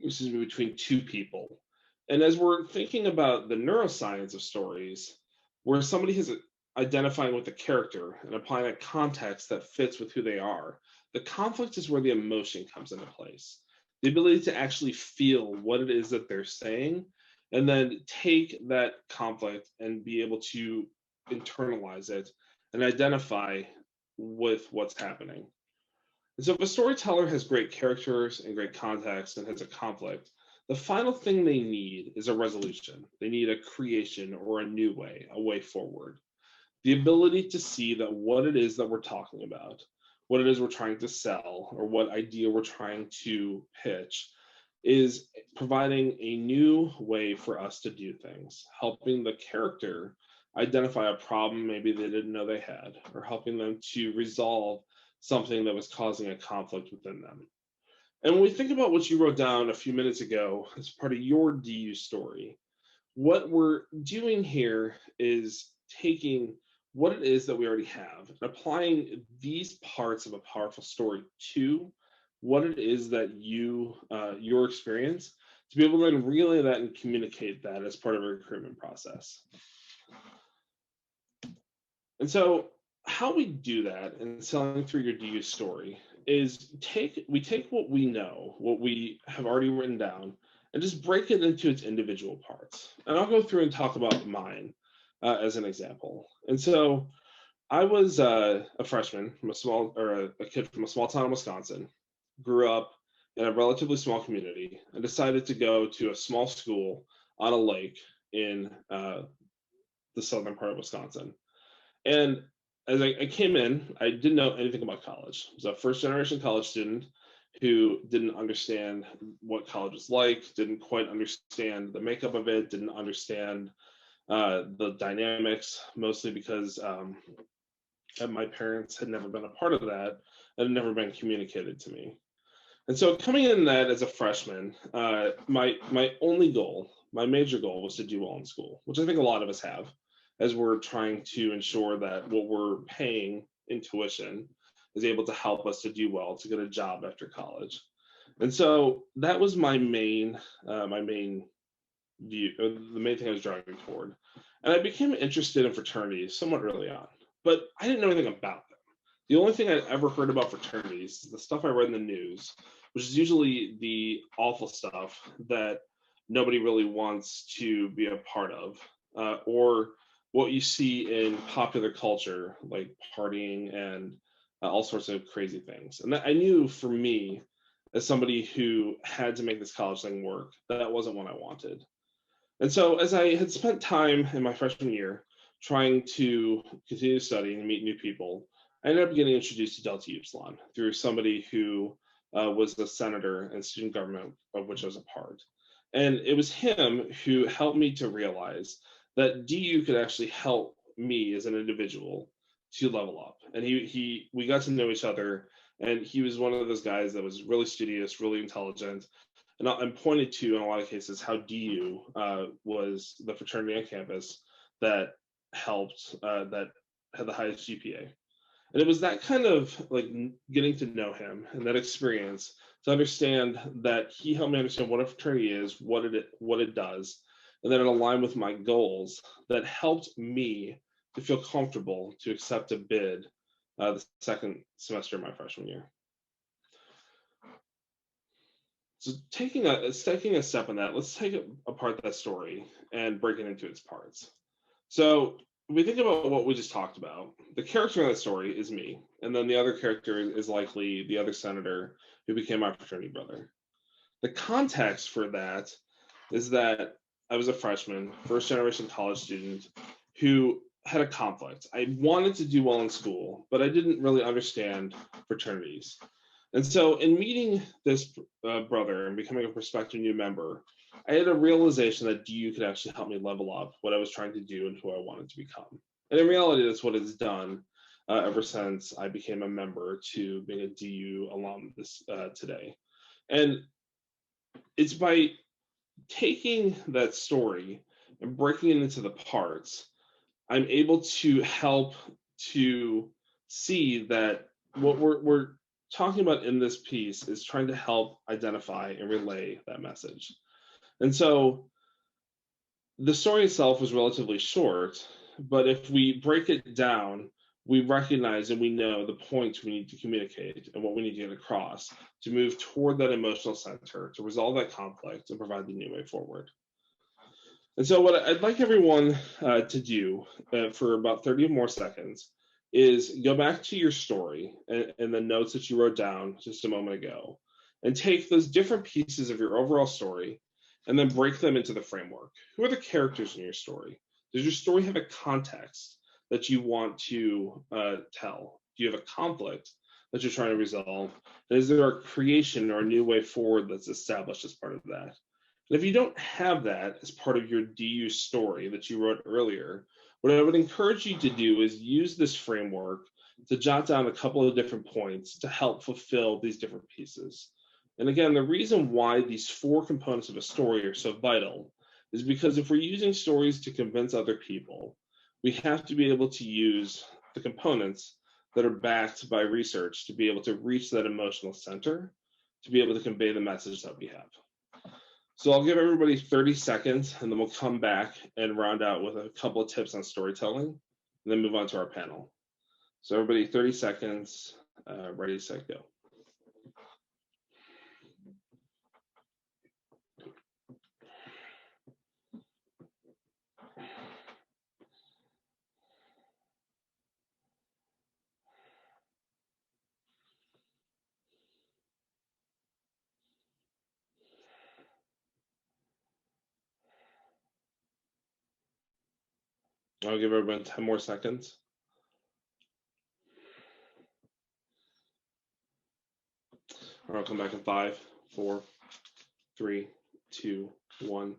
excuse me, between two people. And as we're thinking about the neuroscience of stories, where somebody is identifying with the character and applying a context that fits with who they are, the conflict is where the emotion comes into place. The ability to actually feel what it is that they're saying, and then take that conflict and be able to internalize it and identify with what's happening. And so if a storyteller has great characters and great context and has a conflict, the final thing they need is a resolution. They need a creation or a new way, a way forward. The ability to see that what it is that we're talking about, what it is we're trying to sell, or what idea we're trying to pitch is providing a new way for us to do things, helping the character identify a problem maybe they didn't know they had, or helping them to resolve something that was causing a conflict within them. And when we think about what you wrote down a few minutes ago as part of your DU story, what we're doing here is taking what it is that we already have and applying these parts of a powerful story to what it is that your experience, to be able to then relay that and communicate that as part of a recruitment process. And so how we do that in selling through your DU story is we take what we know, what we have already written down, and just break it into its individual parts. And I'll go through and talk about mine as an example. And so I was a freshman from a kid from a small town in Wisconsin, grew up in a relatively small community, and decided to go to a small school on a lake in the southern part of Wisconsin. And as I came in, I didn't know anything about college. I was a first generation college student who didn't understand what college was like, didn't quite understand the makeup of it, didn't understand the dynamics, mostly because my parents had never been a part of that. It had never been communicated to me. And so coming in that as a freshman, my only goal, my major goal, was to do well in school, which I think a lot of us have, as we're trying to ensure that what we're paying in tuition is able to help us to do well, to get a job after college. And so that was my main view, the main thing I was driving toward. And I became interested in fraternities somewhat early on, but I didn't know anything about them. The only thing I'd ever heard about fraternities is the stuff I read in the news, which is usually the awful stuff that nobody really wants to be a part of, or what you see in popular culture, like partying and all sorts of crazy things. And that, I knew for me, as somebody who had to make this college thing work, that wasn't what I wanted. And so as I had spent time in my freshman year trying to continue studying and meet new people, I ended up getting introduced to Delta Upsilon through somebody who was the senator and student government of which I was a part. And it was him who helped me to realize that DU could actually help me as an individual to level up. And we got to know each other, and he was one of those guys that was really studious, really intelligent, and I'm pointed to in a lot of cases how DU was the fraternity on campus that helped, that had the highest GPA. And it was that kind of like getting to know him and that experience to understand that he helped me understand what a fraternity is, what it does, and then it aligned with my goals that helped me to feel comfortable to accept a bid the second semester of my freshman year. So taking a step on that, let's take apart that story and break it into its parts. So we think about what we just talked about. The character in that story is me, and then the other character is likely the other senator who became my fraternity brother. The context for that is that I was a freshman, first generation college student who had a conflict. I wanted to do well in school, but I didn't really understand fraternities. And so in meeting this brother and becoming a prospective new member, I had a realization that DU could actually help me level up what I was trying to do and who I wanted to become. And in reality, that's what it's done ever since I became a member to being a DU alum today. And it's by taking that story and breaking it into the parts, I'm able to help to see that what we're talking about in this piece is trying to help identify and relay that message. And so the story itself was relatively short, but if we break it down, we recognize and we know the points we need to communicate and what we need to get across to move toward that emotional center, to resolve that conflict and provide the new way forward. And so what I'd like everyone to do for about 30 more seconds is go back to your story and the notes that you wrote down just a moment ago, and take those different pieces of your overall story and then break them into the framework. Who are the characters in your story? Does your story have a context that you want to tell? Do you have a conflict that you're trying to resolve? And is there a creation or a new way forward that's established as part of that? And if you don't have that as part of your DU story that you wrote earlier, what I would encourage you to do is use this framework to jot down a couple of different points to help fulfill these different pieces. And again, the reason why these 4 components of a story are so vital is because if we're using stories to convince other people, we have to be able to use the components that are backed by research to be able to reach that emotional center, to be able to convey the message that we have. So I'll give everybody 30 seconds, and then we'll come back and round out with a couple of tips on storytelling, and then move on to our panel. So everybody, 30 seconds, ready, set, go. I'll give everyone 10 more seconds. Or I'll come back in 5, 4, 3, 2, 1.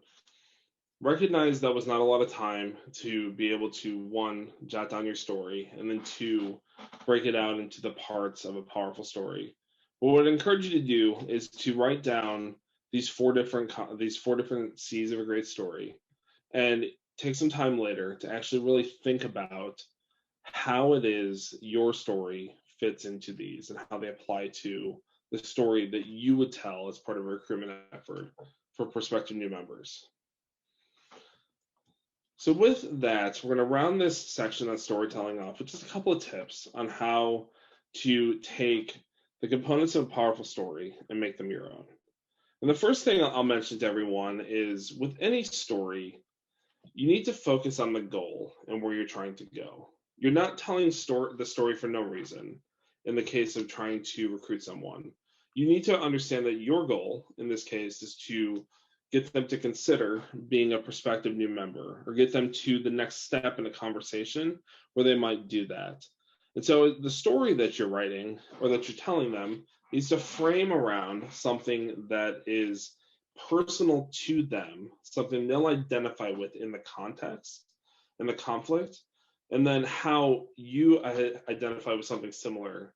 Recognize that was not a lot of time to be able to, 1, jot down your story, and then 2, break it out into the parts of a powerful story. What I'd encourage you to do is to write down these 4 different C's of a great story, and take some time later to actually really think about how it is your story fits into these and how they apply to the story that you would tell as part of a recruitment effort for prospective new members. So with that, we're going to round this section on storytelling off with just a couple of tips on how to take the components of a powerful story and make them your own. And the first thing I'll mention to everyone is, with any story, you need to focus on the goal and where you're trying to go. You're not telling the story for no reason in the case of trying to recruit someone. You need to understand that your goal, in this case, is to get them to consider being a prospective new member, or get them to the next step in a conversation where they might do that. And so the story that you're writing or that you're telling them needs to frame around something that is personal to them, something they'll identify with in the context and the conflict, and then how you identify with something similar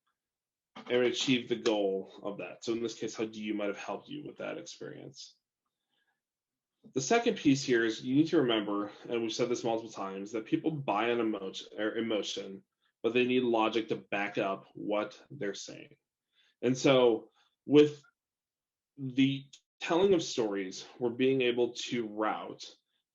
and achieve the goal of that. So in this case, how DU might have helped you with that experience. The second piece here is you need to remember, and we've said this multiple times, that people buy an emotion, but they need logic to back up what they're saying. And so with the telling of stories, we're being able to route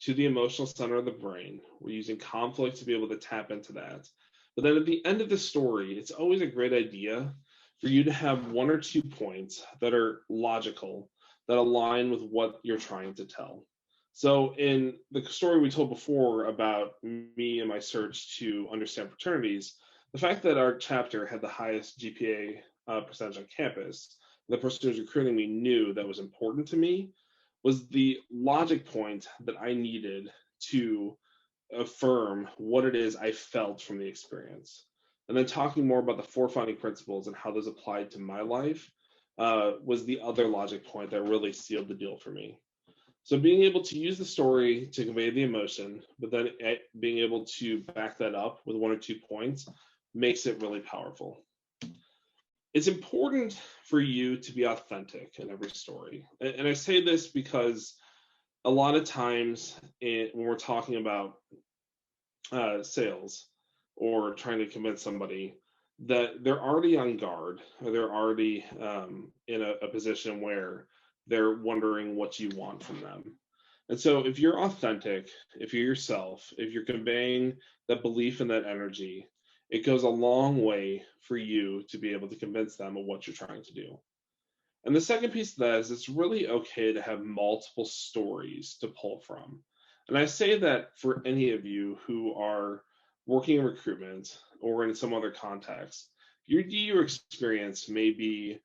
to the emotional center of the brain. We're using conflict to be able to tap into that. But then at the end of the story, it's always a great idea for you to have 1 or 2 points that are logical, that align with what you're trying to tell. So in the story we told before about me and my search to understand fraternities, the fact that our chapter had the highest GPA percentage on campus, the person who was recruiting me knew that was important to me, was the logic point that I needed to affirm what it is I felt from the experience. And then talking more about the 4 founding principles and how those applied to my life was the other logic point that really sealed the deal for me. So being able to use the story to convey the emotion, but then being able to back that up with 1 or 2 points makes it really powerful. it's important for you to be authentic in every story. And I say this because a lot of times when we're talking about sales or trying to convince somebody, that they're already on guard, or they're already in a position where they're wondering what you want from them. And so if you're authentic, if you're yourself, if you're conveying that belief and that energy, it goes a long way for you to be able to convince them of what you're trying to do. And the second piece of that is it's really okay to have multiple stories to pull from. And I say that for any of you who are working in recruitment or in some other context, your DU experience may be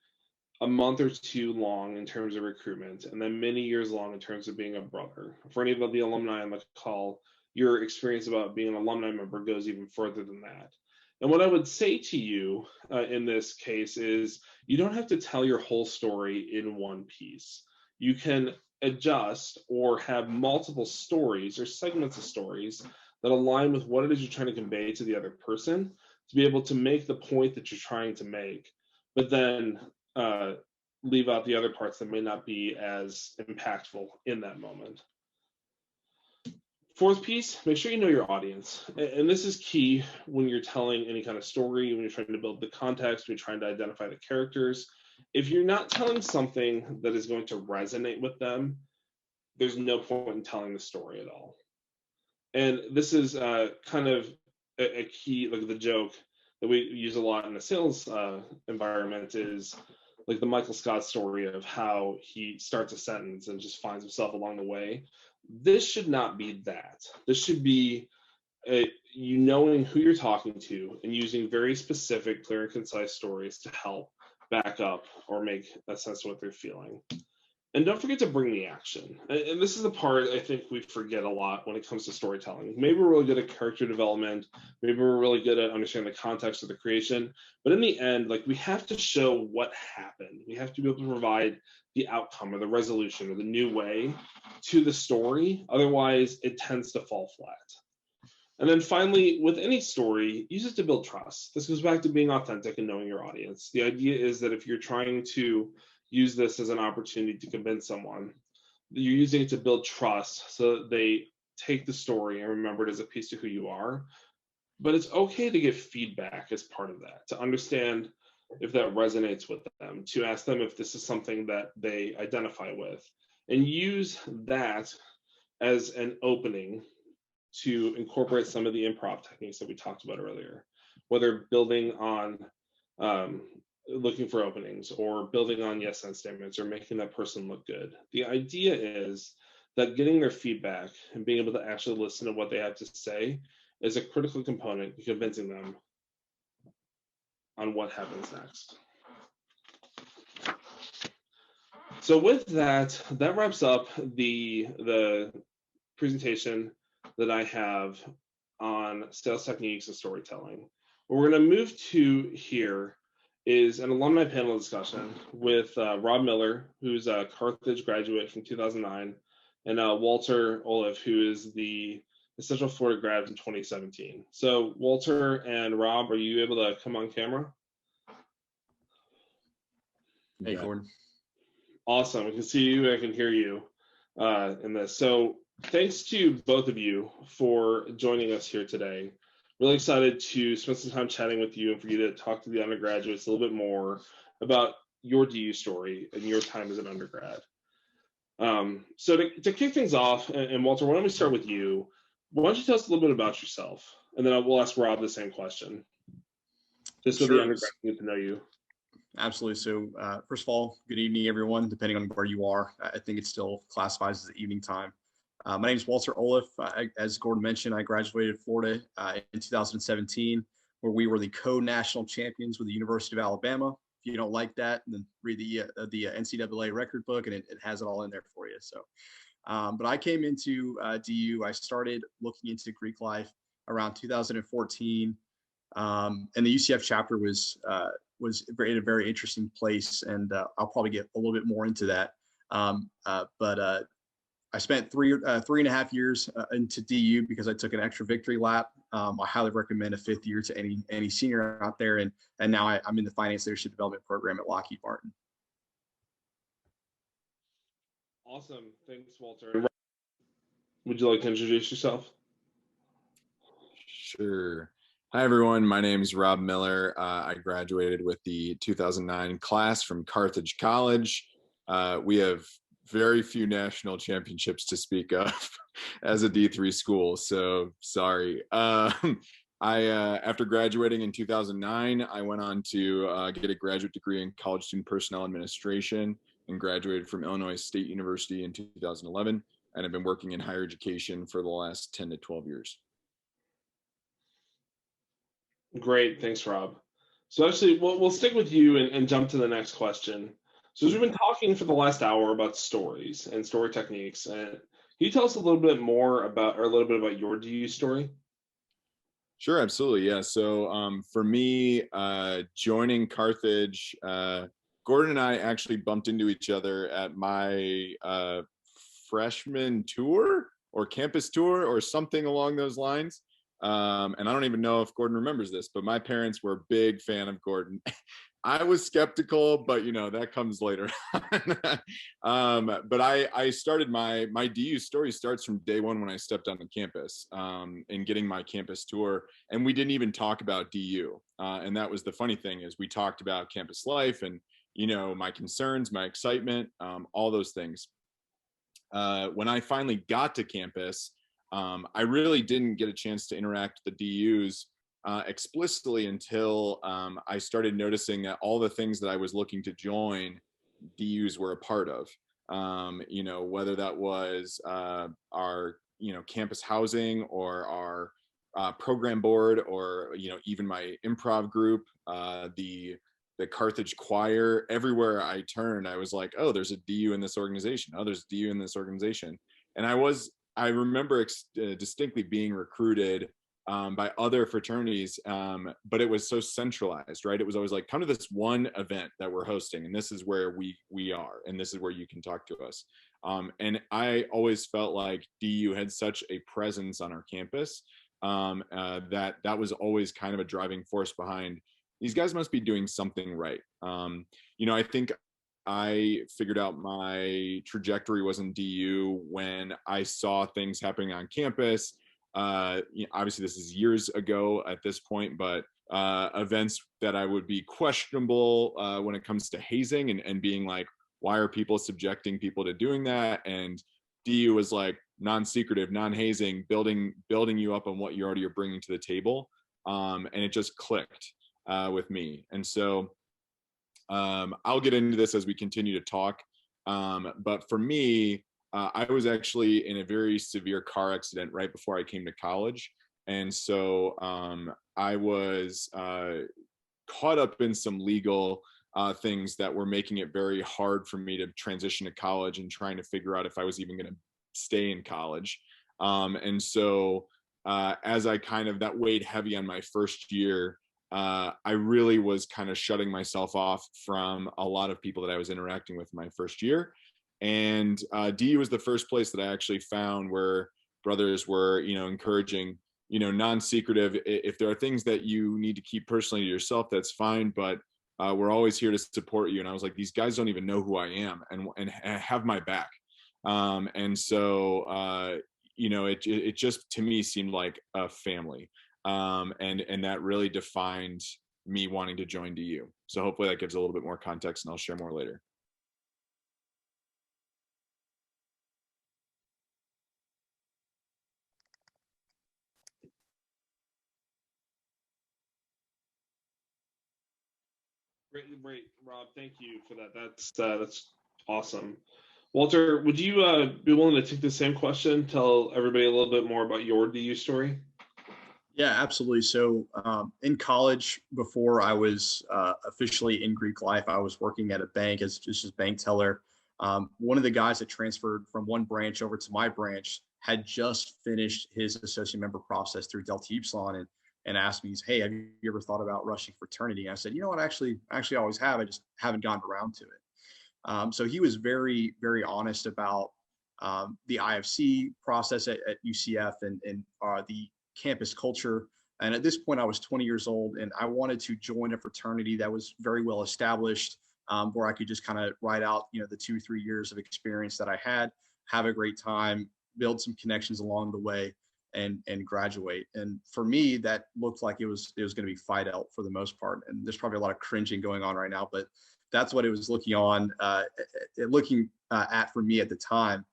a month or two long in terms of recruitment, and then many years long in terms of being a brother. For any of the alumni on the call, your experience about being an alumni member goes even further than that. And what I would say to you in this case is you don't have to tell your whole story in one piece. You can adjust or have multiple stories or segments of stories that align with what it is you're trying to convey to the other person to be able to make the point that you're trying to make, but then leave out the other parts that may not be as impactful in that moment. Fourth piece, make sure you know your audience. And this is key when you're telling any kind of story, when you're trying to build the context, when you're trying to identify the characters. If you're not telling something that is going to resonate with them, there's no point in telling the story at all. And this is kind of a key, like the joke that we use a lot in the sales environment is like the Michael Scott story of how he starts a sentence and just finds himself along the way. This should not be that. This should be you knowing who you're talking to and using very specific, clear and concise stories to help back up or make a sense of what they're feeling. And don't forget to bring the action. And this is the part I think we forget a lot when it comes to storytelling. Maybe we're really good at character development. Maybe we're really good at understanding the context of the creation. But in the end, like, we have to show what happened. We have to be able to provide the outcome or the resolution or the new way to the story. Otherwise, it tends to fall flat. And then finally, with any story, use it to build trust. This goes back to being authentic and knowing your audience. The idea is that if you're trying to use this as an opportunity to convince someone, you're using it to build trust so that they take the story and remember it as a piece of who you are. But it's okay to get feedback as part of that, to understand if that resonates with them, to ask them if this is something that they identify with, and use that as an opening to incorporate some of the improv techniques that we talked about earlier, whether building on looking for openings or building on yes and statements or making that person look good. The idea is that getting their feedback and being able to actually listen to what they have to say is a critical component in convincing them on what happens next. So with that, that wraps up the presentation that I have on sales techniques and storytelling. What we're going to move to here is an alumni panel discussion with Rob Miller, who's a Carthage graduate from 2009, and Walter Olive, who is the Central Florida grad from 2017. So Walter and Rob, are you able to come on camera? Hey, Gordon. Awesome. I can see you. I can hear you in this. So thanks to both of you for joining us here today. Really excited to spend some time chatting with you and for you to talk to the undergraduates a little bit more about your DU story and your time as an undergrad. So to kick things off, and Walter, why don't we start with you? Why don't you tell us a little bit about yourself? And then we'll ask Rob the same question, just so the undergrad can get to know you. Absolutely. So first of all, good evening, everyone, depending on where you are. I think it still classifies as evening time. My name is Walter Olive. As Gordon mentioned, I graduated Florida in 2017, where we were the co-national champions with the University of Alabama. If you don't like that, then read the NCAA record book, and it has it all in there for you. So, but I came into DU. I started looking into Greek life around 2014, and the UCF chapter was in a very interesting place, and I'll probably get a little bit more into that. But I spent three and a half years into DU because I took an extra victory lap I highly recommend a 5th year to any senior out there. And now I'm in the finance leadership development program at Lockheed Martin. Awesome. Thanks, Walter. Would you like to introduce yourself? Sure. Hi, everyone. My name is Rob Miller. I graduated with the 2009 class from Carthage College. We have very few national championships to speak of as a D3 school, so sorry. After graduating in 2009, I went on to get a graduate degree in college student personnel administration and graduated from Illinois State University in 2011, and I've been working in higher education for the last 10 to 12 years. Great, thanks, Rob. So actually, we'll stick with you and jump to the next question. So as we've been talking for the last hour about stories and story techniques, and can you tell us a little bit about your DU story? Sure, absolutely. Yeah. So for me, joining Carthage, Gordon and I actually bumped into each other at my freshman tour or campus tour or something along those lines. And I don't even know if Gordon remembers this, but my parents were a big fan of Gordon. I was skeptical, but that comes later. But I started my DU story starts from day one when I stepped on the campus and getting my campus tour. And we didn't even talk about DU. And that was the funny thing is we talked about campus life and, my concerns, my excitement, all those things. When I finally got to campus, I really didn't get a chance to interact with the DUs explicitly until I started noticing that all the things that I was looking to join, DUs were a part of. Whether that was our campus housing or our program board, or even my improv group, the Carthage choir. Everywhere I turned, I was like, oh, there's a DU in this organization. Oh, there's a DU in this organization. And I remember distinctly being recruited by other fraternities, but it was so centralized, right? It was always like, come to this one event that we're hosting, and this is where we are, and this is where you can talk to us. And I always felt like DU had such a presence on our campus that was always kind of a driving force behind, these guys must be doing something right. I think I figured out my trajectory was in DU when I saw things happening on campus. Obviously, this is years ago at this point, but events that I would be questionable when it comes to hazing and being like, why are people subjecting people to doing that? And DU was like non-secretive, non-hazing, building you up on what you already are bringing to the table. And it just clicked with me. And so I'll get into this as we continue to talk. But for me, I was actually in a very severe car accident right before I came to college. And so I was caught up in some legal things that were making it very hard for me to transition to college and trying to figure out if I was even going to stay in college. And so as that weighed heavy on my first year, I really was kind of shutting myself off from a lot of people that I was interacting with my first year. And DU was the first place that I actually found where brothers were, encouraging, non-secretive. If there are things that you need to keep personally to yourself, that's fine. But we're always here to support you. And I was like, these guys don't even know who I am and have my back. And so, it just to me seemed like a family. And that really defined me wanting to join DU. So hopefully that gives a little bit more context, and I'll share more later. Great, Rob. Thank you for that. That's awesome. Walter, would you be willing to take the same question, tell everybody a little bit more about your DU story? Yeah, absolutely. So in college, before I was officially in Greek life, I was working at a bank as just a bank teller. One of the guys that transferred from one branch over to my branch had just finished his associate member process through Delta Upsilon and asked me, hey, have you ever thought about rushing fraternity? And I said, you know what, actually I always have. I just haven't gotten around to it. So he was very, very honest about the IFC process at UCF and the campus culture. And at this point, I was 20 years old, and I wanted to join a fraternity that was very well established, where I could just kind of ride out, the 2-3 years of experience that I had, have a great time, build some connections along the way, and graduate. And for me, that looked like it was going to be Phi Delta for the most part. And there's probably a lot of cringing going on right now, but that's what it was looking at for me at the time.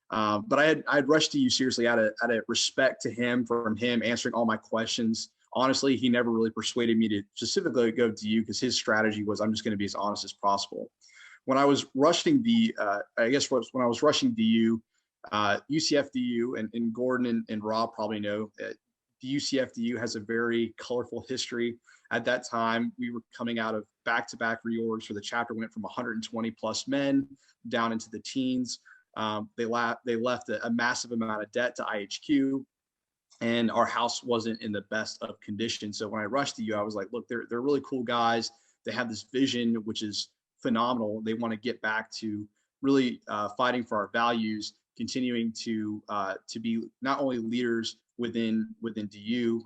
But I had rushed to you seriously out of respect to him, from him answering all my questions. Honestly, he never really persuaded me to specifically go to you, because his strategy was, I'm just going to be as honest as possible. When I was rushing when I was rushing DU, UCFDU, and Gordon and Rob probably know that the UCFDU has a very colorful history. At that time, we were coming out of back-to-back reorgs, where the chapter went from 120 plus men down into the teens. They left a massive amount of debt to IHQ, and our house wasn't in the best of condition. So when I rushed to you, I was like, look, they're really cool guys. They have this vision, which is phenomenal. They want to get back to really fighting for our values, continuing to be not only leaders within DU,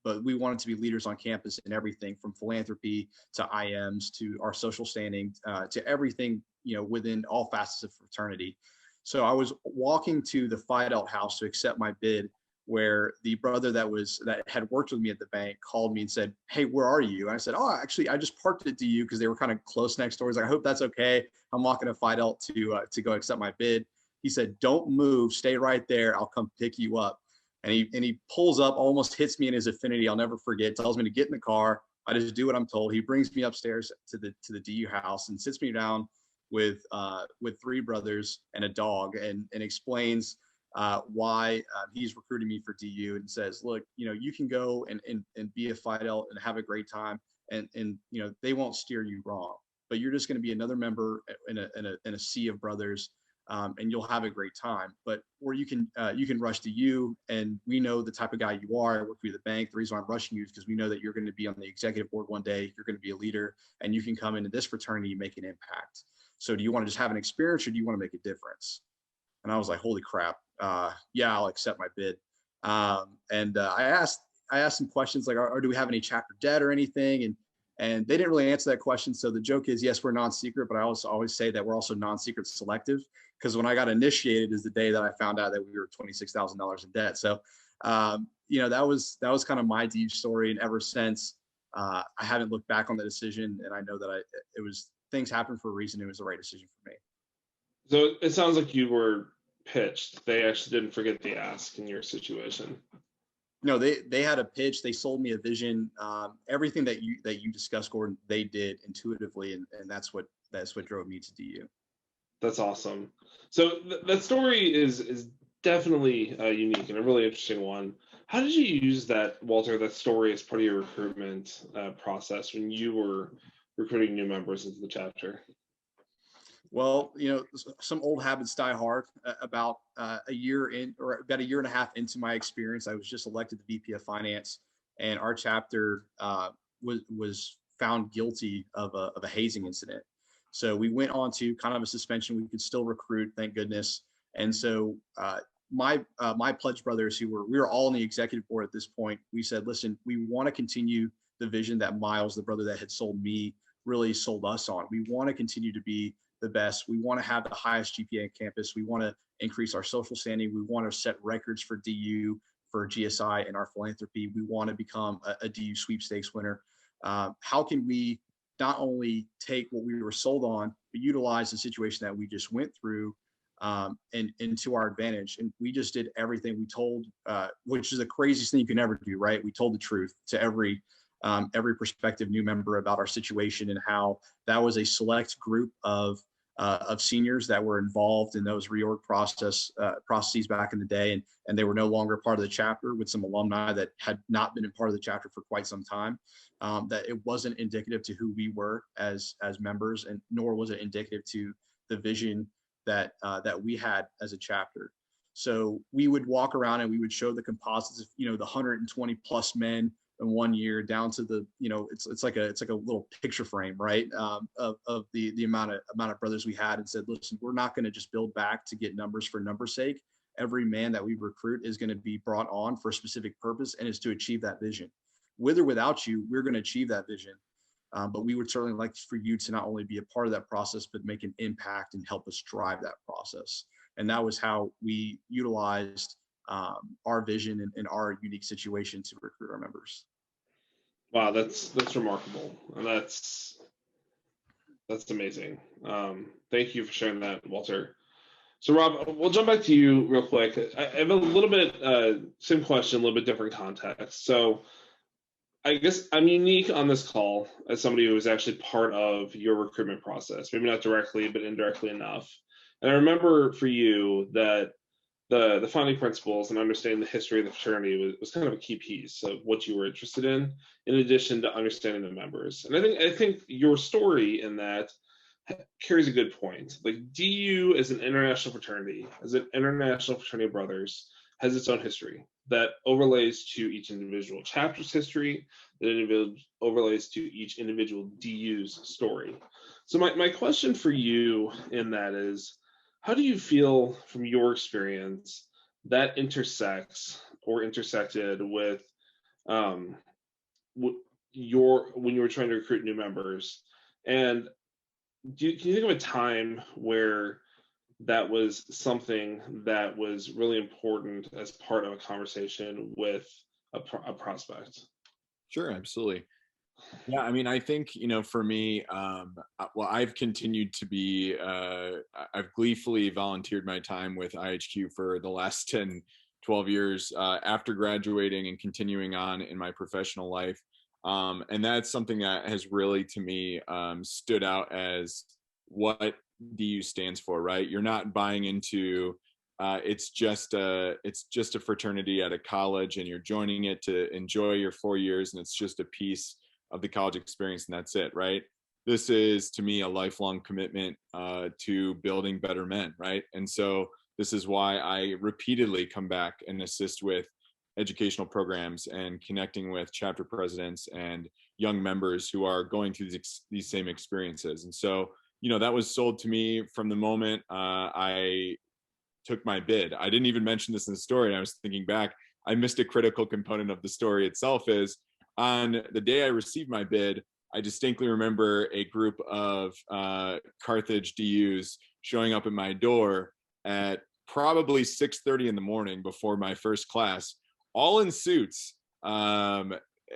but we wanted to be leaders on campus in everything from philanthropy to IMs to our social standing to everything, within all facets of fraternity. So I was walking to the Phi Delta house to accept my bid, where the brother that had worked with me at the bank called me and said, "Hey, where are you?" And I said, "Oh, actually, I just parked at DU," because they were kind of close next door. He's like, "I hope that's okay. I'm walking to Phi Delta to go accept my bid." He said, "Don't move, stay right there. I'll come pick you up." And he pulls up, almost hits me in his affinity. I'll never forget. Tells me to get in the car. I just do what I'm told. He brings me upstairs to the DU house and sits me down with 3 brothers and a dog, and explains why he's recruiting me for DU, and says, "Look, you can go and be a Phi Delta and have a great time, and they won't steer you wrong, but you're just going to be another member in a sea of brothers, and you'll have a great time. Or you can rush to you, and we know the type of guy you are. I work for the bank. The reason why I'm rushing you is because we know that you're going to be on the executive board one day. You're going to be a leader, and you can come into this fraternity and make an impact. So do you want to just have an experience, or do you want to make a difference?" And I was like, holy crap. Yeah, I'll accept my bid. I asked some questions like, or do we have any chapter debt or anything? And they didn't really answer that question. So the joke is, yes, we're non-secret, but I also always say that we're also non-secret selective, because when I got initiated is the day that I found out that we were $26,000 in debt. So, that was kind of my deep story. And ever since, I haven't looked back on the decision. And I know that things happened for a reason. It was the right decision for me. So it sounds like you were pitched. They actually didn't forget the ask in your situation. No, they had a pitch. They sold me a vision. Everything that you discussed, Gordon, they did intuitively, and that's what drove me to DU. That's awesome. So that story is definitely unique and a really interesting one. How did you use that, Walter, that story as part of your recruitment process when you were recruiting new members into the chapter? Well, some old habits die hard. About a year and a half into my experience, I was just elected the VP of Finance, and our chapter was found guilty of a hazing incident. So we went on to kind of a suspension. We could still recruit, thank goodness. And so my pledge brothers, we were all in the executive board at this point, we said, listen, we want to continue the vision that Miles, the brother that had sold me, really sold us on. We want to continue to be the best. We want to have the highest GPA on campus. We want to increase our social standing. We want to set records for DU, for GSI, and our philanthropy. We want to become a DU sweepstakes winner. How can we not only take what we were sold on, but utilize the situation that we just went through and to our advantage? And we just did everything we told, which is the craziest thing you can ever do, right? We told the truth to every prospective new member about our situation, and how that was a select group of seniors that were involved in those reorg processes back in the day, and they were no longer part of the chapter, with some alumni that had not been a part of the chapter for quite some time. That it wasn't indicative to who we were as members, and nor was it indicative to the vision that we had as a chapter. So we would walk around and we would show the composites of the 120 plus men in 1 year, down to the it's like a little picture frame, right, of the amount of brothers we had, and said, listen, we're not going to just build back to get numbers for numbers sake, every man that we recruit is going to be brought on for a specific purpose, and is to achieve that vision. With or without you, we're going to achieve that vision. But we would certainly like for you to not only be a part of that process, but make an impact and help us drive that process. And that was how we utilized our vision and our unique situation to recruit our members. Wow, that's remarkable, and that's amazing. Thank you for sharing that, Walter. So Rob, we'll jump back to you real quick. I have a little bit same question, a little bit different context. So I guess I'm unique on this call as somebody who was actually part of your recruitment process, maybe not directly, but indirectly enough. And I remember for you that the founding principles and understanding the history of the fraternity was kind of a key piece of what you were interested in addition to understanding the members. And I think your story in that carries a good point. Like, DU as an international fraternity, as an international fraternity of brothers, has its own history that overlays to each individual chapter's history, that overlays to each individual DU's story. So my question for you in that is, how do you feel from your experience that intersects or intersected with when you were trying to recruit new members? And can you think of a time where that was something that was really important as part of a conversation with a prospect? Sure, absolutely. Yeah, I mean, I think, for me, well, I've continued to be, I've gleefully volunteered my time with IHQ for the last 10, 12 years after graduating and continuing on in my professional life. And that's something that has really, to me, stood out as what DU stands for, right? You're not buying into it's just a fraternity at a college, and you're joining it to enjoy your 4 years, and it's just a piece of the college experience, and that's it, right? This is, to me, a lifelong commitment to building better men, right? And so this is why I repeatedly come back and assist with educational programs and connecting with chapter presidents and young members who are going through these same experiences. And so, that was sold to me from the moment I took my bid. I didn't even mention this in the story. I was thinking back, I missed a critical component of the story itself. Is on the day I received my bid, I distinctly remember a group of Carthage DUs showing up at my door at probably 6:30 in the morning before my first class, all in suits.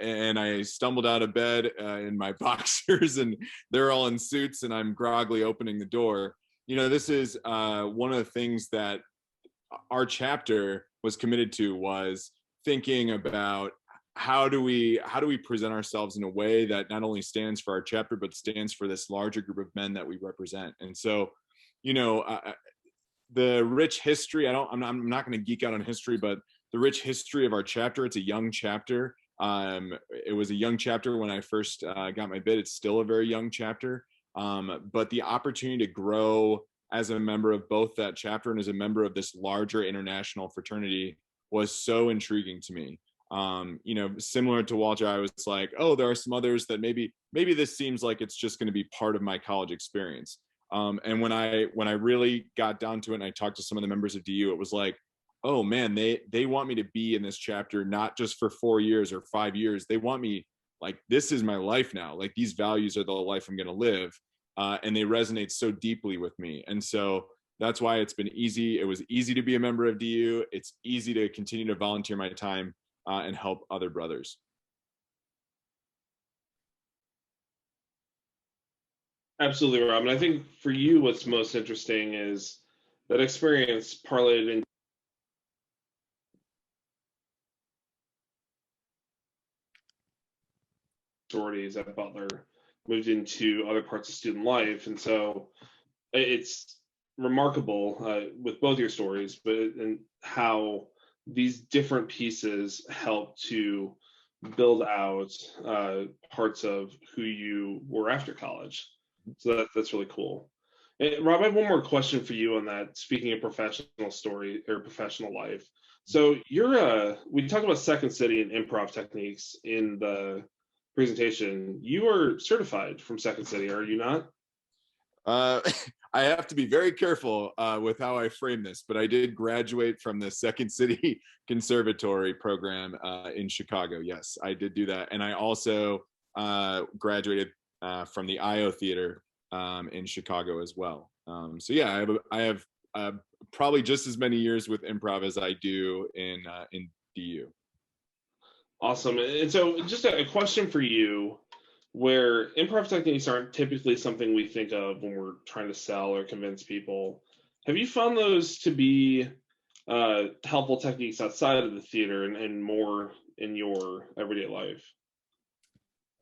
And I stumbled out of bed in my boxers, and they're all in suits, and I'm groggily opening the door. This is one of the things that our chapter was committed to, was thinking about how do we present ourselves in a way that not only stands for our chapter, but stands for this larger group of men that we represent. And so, the rich history, I'm not going to geek out on history, but the rich history of our chapter, it's a young chapter. It was a young chapter when I first got my bid. It's still a very young chapter. But the opportunity to grow as a member of both that chapter and as a member of this larger international fraternity was so intriguing to me. Similar to Walter, I was like, oh, there are some others that maybe this seems like it's just going to be part of my college experience. And when I really got down to it and I talked to some of the members of DU, it was like, oh man, they want me to be in this chapter, not just for 4 years or 5 years. They want me, like, this is my life now. Like, these values are the life I'm going to live. And they resonate so deeply with me. And so that's why it's been easy. It was easy to be a member of DU. It's easy to continue to volunteer my time and help other brothers. Absolutely, Rob. And I think for you, what's most interesting is that experience parlayed into sororities at Butler, moved into other parts of student life. And so it's remarkable with both your stories, but and how these different pieces help to build out parts of who you were after college. So that's really cool. And Rob, I have one more question for you on that. Speaking of professional story or professional life, so we talked about Second City and improv techniques in the presentation. You are certified from Second City, are you not? I have to be very careful with how I frame this, but I did graduate from the Second City Conservatory program in Chicago. Yes, I did do that. And I also graduated from the IO Theater in Chicago as well. So yeah, I have probably just as many years with improv as I do in DU. Awesome. And so just a question for you, where improv techniques aren't typically something we think of when we're trying to sell or convince people. Have you found those to be helpful techniques outside of the theater and more in your everyday life?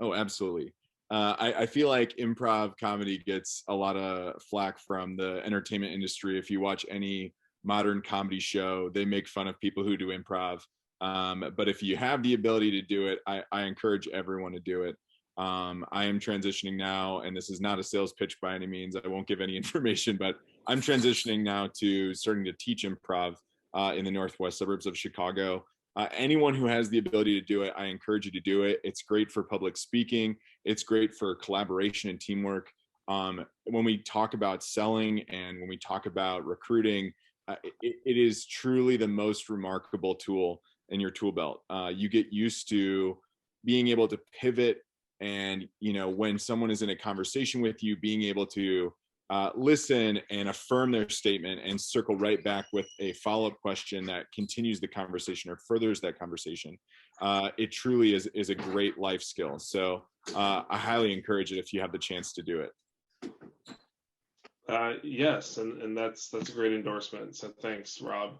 Oh, absolutely. I feel like improv comedy gets a lot of flack from the entertainment industry. If you watch any modern comedy show, they make fun of people who do improv. But if you have the ability to do it, I encourage everyone to do it. I am transitioning now, and this is not a sales pitch by any means. I won't give any information, but I'm transitioning now to starting to teach improv in the northwest suburbs of Chicago. Anyone who has the ability to do it, I encourage you to do it. It's great for public speaking. It's great for collaboration and teamwork. When we talk about selling and when we talk about recruiting, it is truly the most remarkable tool in your tool belt. You get used to being able to pivot, and when someone is in a conversation with you, being able to listen and affirm their statement and circle right back with a follow-up question that continues the conversation or furthers that conversation. It truly is a great life skill. So I highly encourage it if you have the chance to do it. Yes, and that's a great endorsement. So thanks, Rob.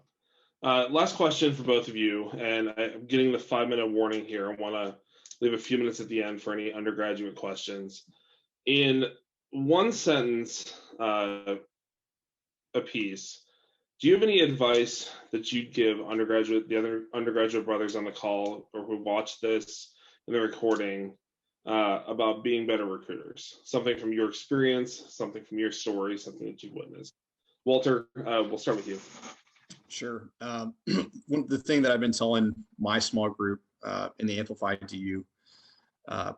Last question for both of you, and I'm getting the 5-minute warning here. I want to leave a few minutes at the end for any undergraduate questions. In one sentence a piece, do you have any advice that you'd give the other undergraduate brothers on the call or who watch this in the recording about being better recruiters? Something from your experience, something from your story, something that you've witnessed. Walter, we'll start with you. Sure. The thing that I've been telling my small group in the Amplify DU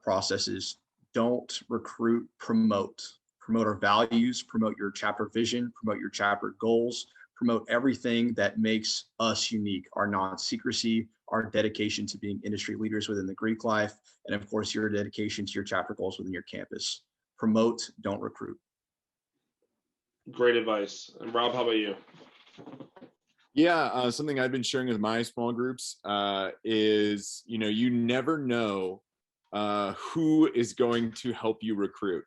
process is don't recruit, promote. Promote our values, promote your chapter vision, promote your chapter goals, promote everything that makes us unique, our non-secrecy, our dedication to being industry leaders within the Greek life, and of course, your dedication to your chapter goals within your campus. Promote, don't recruit. Great advice. And Rob, how about you? Yeah, something I've been sharing with my small groups is, you never know who is going to help you recruit.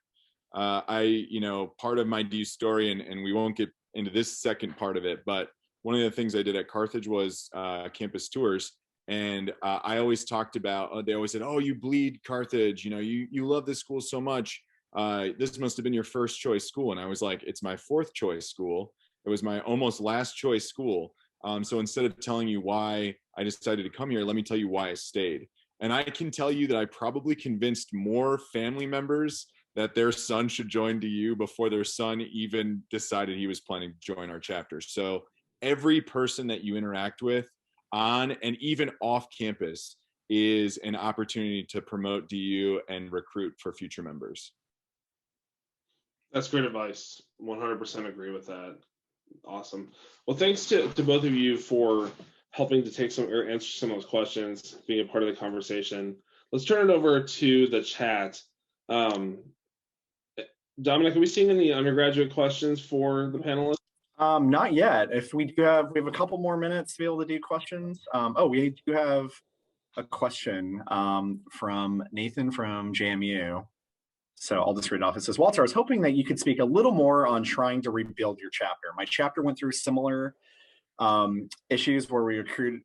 Part of my DU story, and we won't get into this second part of it, but one of the things I did at Carthage was campus tours. And I always talked about, they always said, oh, you bleed Carthage, you love this school so much. This must have been your first choice school. And I was like, it's my fourth choice school. It was my almost last choice school. So instead of telling you why I decided to come here, let me tell you why I stayed. And I can tell you that I probably convinced more family members that their son should join DU before their son even decided he was planning to join our chapter. So every person that you interact with on and even off campus is an opportunity to promote DU and recruit for future members. That's great advice. 100% agree with that. Awesome. Well, thanks to both of you for helping to answer some of those questions, being a part of the conversation. Let's turn it over to the chat. Dominic, are we seeing any undergraduate questions for the panelists? Not yet. If we have a couple more minutes to be able to do questions. We do have a question from Nathan from JMU. So I'll just read it off. It says, Walter, I was hoping that you could speak a little more on trying to rebuild your chapter. My chapter went through similar issues where we recruited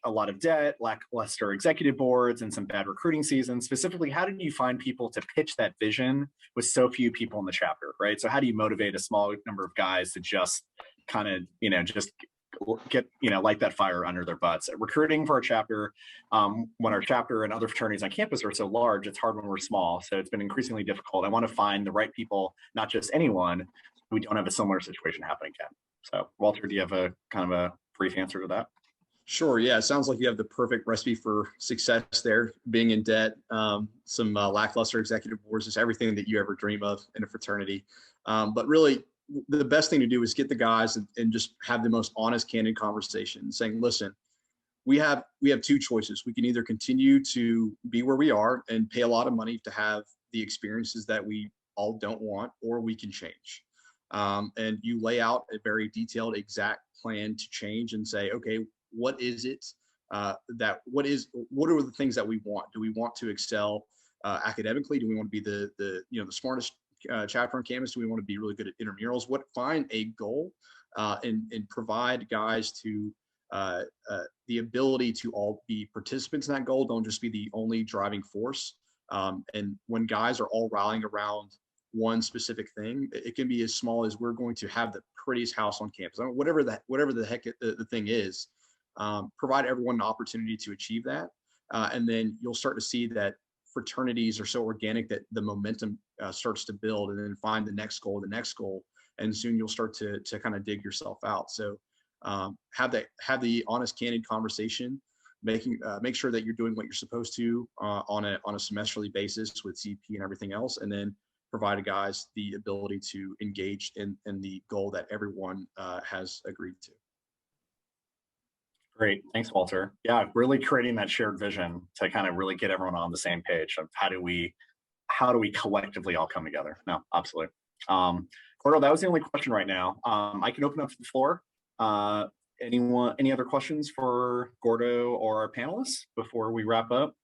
a lot of debt, lackluster executive boards, and some bad recruiting seasons. Specifically, how did you find people to pitch that vision with so few people in the chapter, right? So how do you motivate a small number of guys to just kind of, just get, light that fire under their butts? Recruiting for our chapter, when our chapter and other fraternities on campus are so large, it's hard when we're small. So it's been increasingly difficult. I want to find the right people, not just anyone. We don't have a similar situation happening again. So Walter, do you have a kind of a brief answer to that? Sure. Yeah. It sounds like you have the perfect recipe for success there. Being in debt, some lackluster executive boards, just everything that you ever dream of in a fraternity. But really, the best thing to do is get the guys and just have the most honest, candid conversation, saying, listen, we have two choices. We can either continue to be where we are and pay a lot of money to have the experiences that we all don't want, or we can change. And you lay out a very detailed, exact plan to change and say, okay, what is it what are the things that we want? Do we want to excel academically? Do we want to be the smartest chapter on campus? Do we want to be really good at intramurals? Find a goal and provide guys to the ability to all be participants in that goal. Don't just be the only driving force. And when guys are all rallying around one specific thing, it can be as small as we're going to have the prettiest house on campus. I mean, whatever the heck the thing is, provide everyone an opportunity to achieve that. And then you'll start to see that fraternities are so organic that the momentum starts to build, and then find the next goal, and soon you'll start to kind of dig yourself out. So have the honest, candid conversation, make sure that you're doing what you're supposed to on a semesterly basis with CP and everything else, and then provide guys the ability to engage in the goal that everyone has agreed to. Great, thanks, Walter. Yeah, really creating that shared vision to kind of really get everyone on the same page of how do we collectively all come together. No, absolutely. Gordo, that was the only question right now. I can open up to the floor. Any other questions for Gordo or our panelists before we wrap up?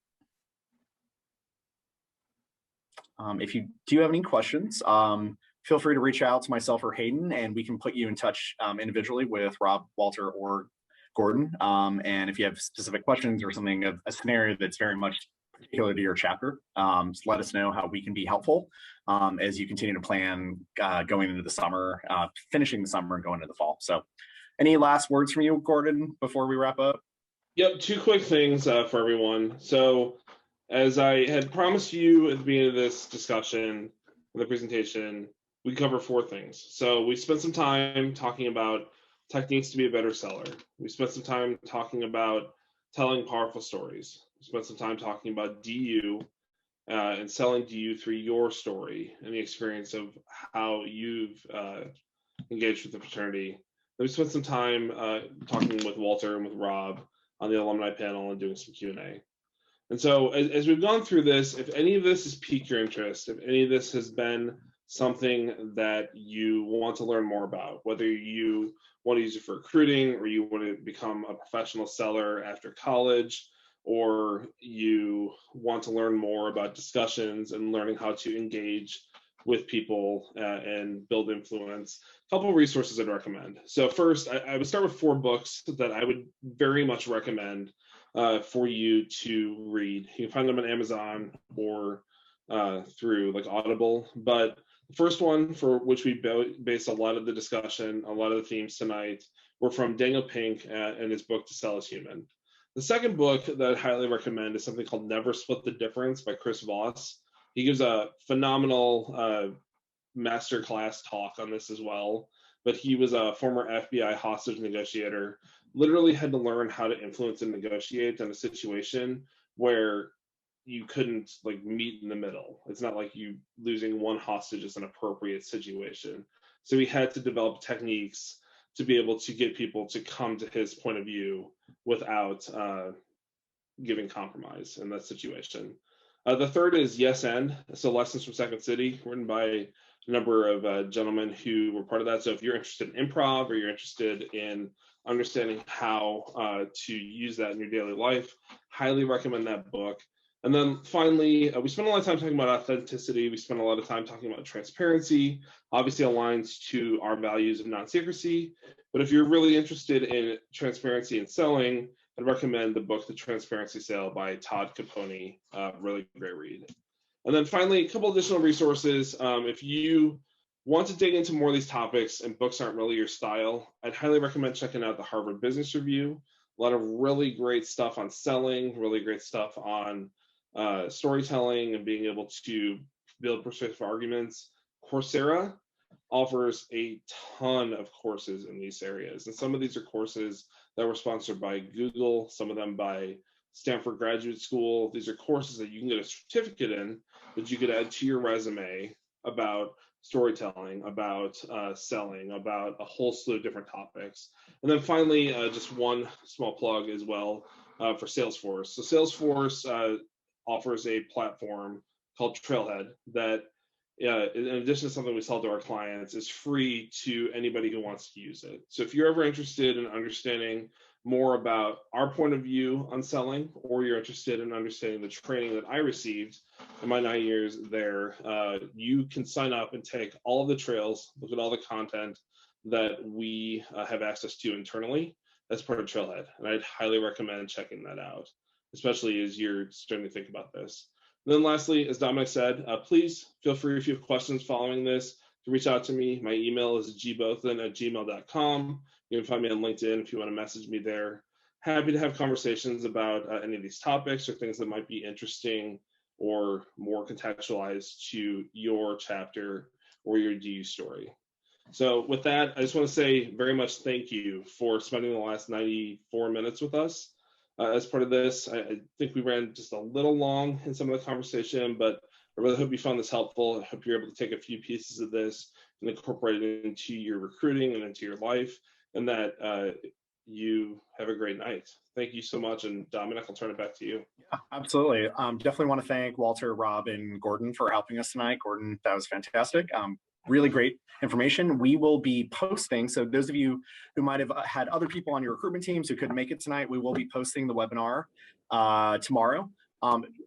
If you do have any questions, feel free to reach out to myself or Hayden, and we can put you in touch individually with Rob, Walter, or Gordon. And if you have specific questions or something of a scenario that's very much particular to your chapter, just let us know how we can be helpful as you continue to plan going into the summer, finishing the summer and going into the fall. So any last words from you, Gordon, before we wrap up? Yep, two quick things for everyone. So as I had promised you at the beginning of this discussion, the presentation, we cover 4 things. So we spent some time talking about techniques to be a better seller. We spent some time talking about telling powerful stories. We spent some time talking about DU and selling DU through your story and the experience of how you've engaged with the fraternity. Then we spent some time talking with Walter and with Rob on the alumni panel and doing some Q&A. And so as we've gone through this, if any of this has piqued your interest, if any of this has been something that you want to learn more about, whether you want to use it for recruiting, or you want to become a professional seller after college, or you want to learn more about discussions and learning how to engage with people and build influence, a couple of resources I'd recommend. So first, I would start with 4 books that I would very much recommend for you to read. You can find them on Amazon or through like Audible. But the first one, for which we based a lot of the discussion, a lot of the themes tonight, were from Daniel Pink and his book, To Sell Is Human. The second book that I highly recommend is something called Never Split the Difference by Chris Voss. He gives a phenomenal masterclass talk on this as well. But he was a former FBI hostage negotiator, literally had to learn how to influence and negotiate in a situation where you couldn't like meet in the middle. It's not like you losing one hostage is an appropriate situation. So he had to develop techniques to be able to get people to come to his point of view without giving compromise in that situation. The third is Yes and, so Lessons from Second City, written by a number of gentlemen who were part of that. So if you're interested in improv, or you're interested in understanding how to use that in your daily life, highly recommend that book. And then finally, we spent a lot of time talking about authenticity. We spent a lot of time talking about transparency, obviously aligns to our values of non-secrecy. But if you're really interested in transparency and selling, I'd recommend the book, The Transparency Sale by Todd Capone, really great read. And then finally, a couple additional resources. If you want to dig into more of these topics and books aren't really your style, I'd highly recommend checking out the Harvard Business Review. A lot of really great stuff on selling, really great stuff on storytelling and being able to build persuasive arguments. Coursera offers a ton of courses in these areas. And some of these are courses that were sponsored by Google, some of them by Stanford Graduate School. These are courses that you can get a certificate in that you could add to your resume about storytelling, about selling, about a whole slew of different topics. And then finally, just one small plug as well for Salesforce. So Salesforce offers a platform called Trailhead that, in addition to something we sell to our clients, is free to anybody who wants to use it. So if you're ever interested in understanding more about our point of view on selling, or you're interested in understanding the training that I received in my 9 years there, you can sign up and take all of the trails, look at all the content that we have access to internally as part of Trailhead. And I'd highly recommend checking that out, especially as you're starting to think about this. And then lastly, as Dominic said, please feel free, if you have questions following this, to reach out to me. My email is gbothan@gmail.com. You can find me on LinkedIn if you want to message me there. Happy to have conversations about any of these topics or things that might be interesting or more contextualized to your chapter or your DU story. So with that, I just want to say very much thank you for spending the last 94 minutes with us. As part of this, I think we ran just a little long in some of the conversation, but I really hope you found this helpful. I hope you're able to take a few pieces of this and incorporate it into your recruiting and into your life, and that you have a great night. Thank you so much. And Dominic, I'll turn it back to you. Yeah, absolutely. Definitely want to thank Walter, Rob, and Gordon for helping us tonight. Gordon, that was fantastic. Really great information. We will be posting, so those of you who might have had other people on your recruitment teams who couldn't make it tonight, we will be posting the webinar tomorrow.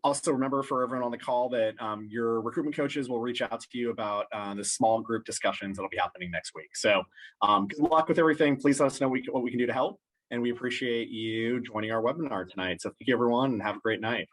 Also remember, for everyone on the call, that your recruitment coaches will reach out to you about the small group discussions that'll be happening next week. So good luck with everything. Please let us know what we can do to help. And we appreciate you joining our webinar tonight. So thank you, everyone, and have a great night.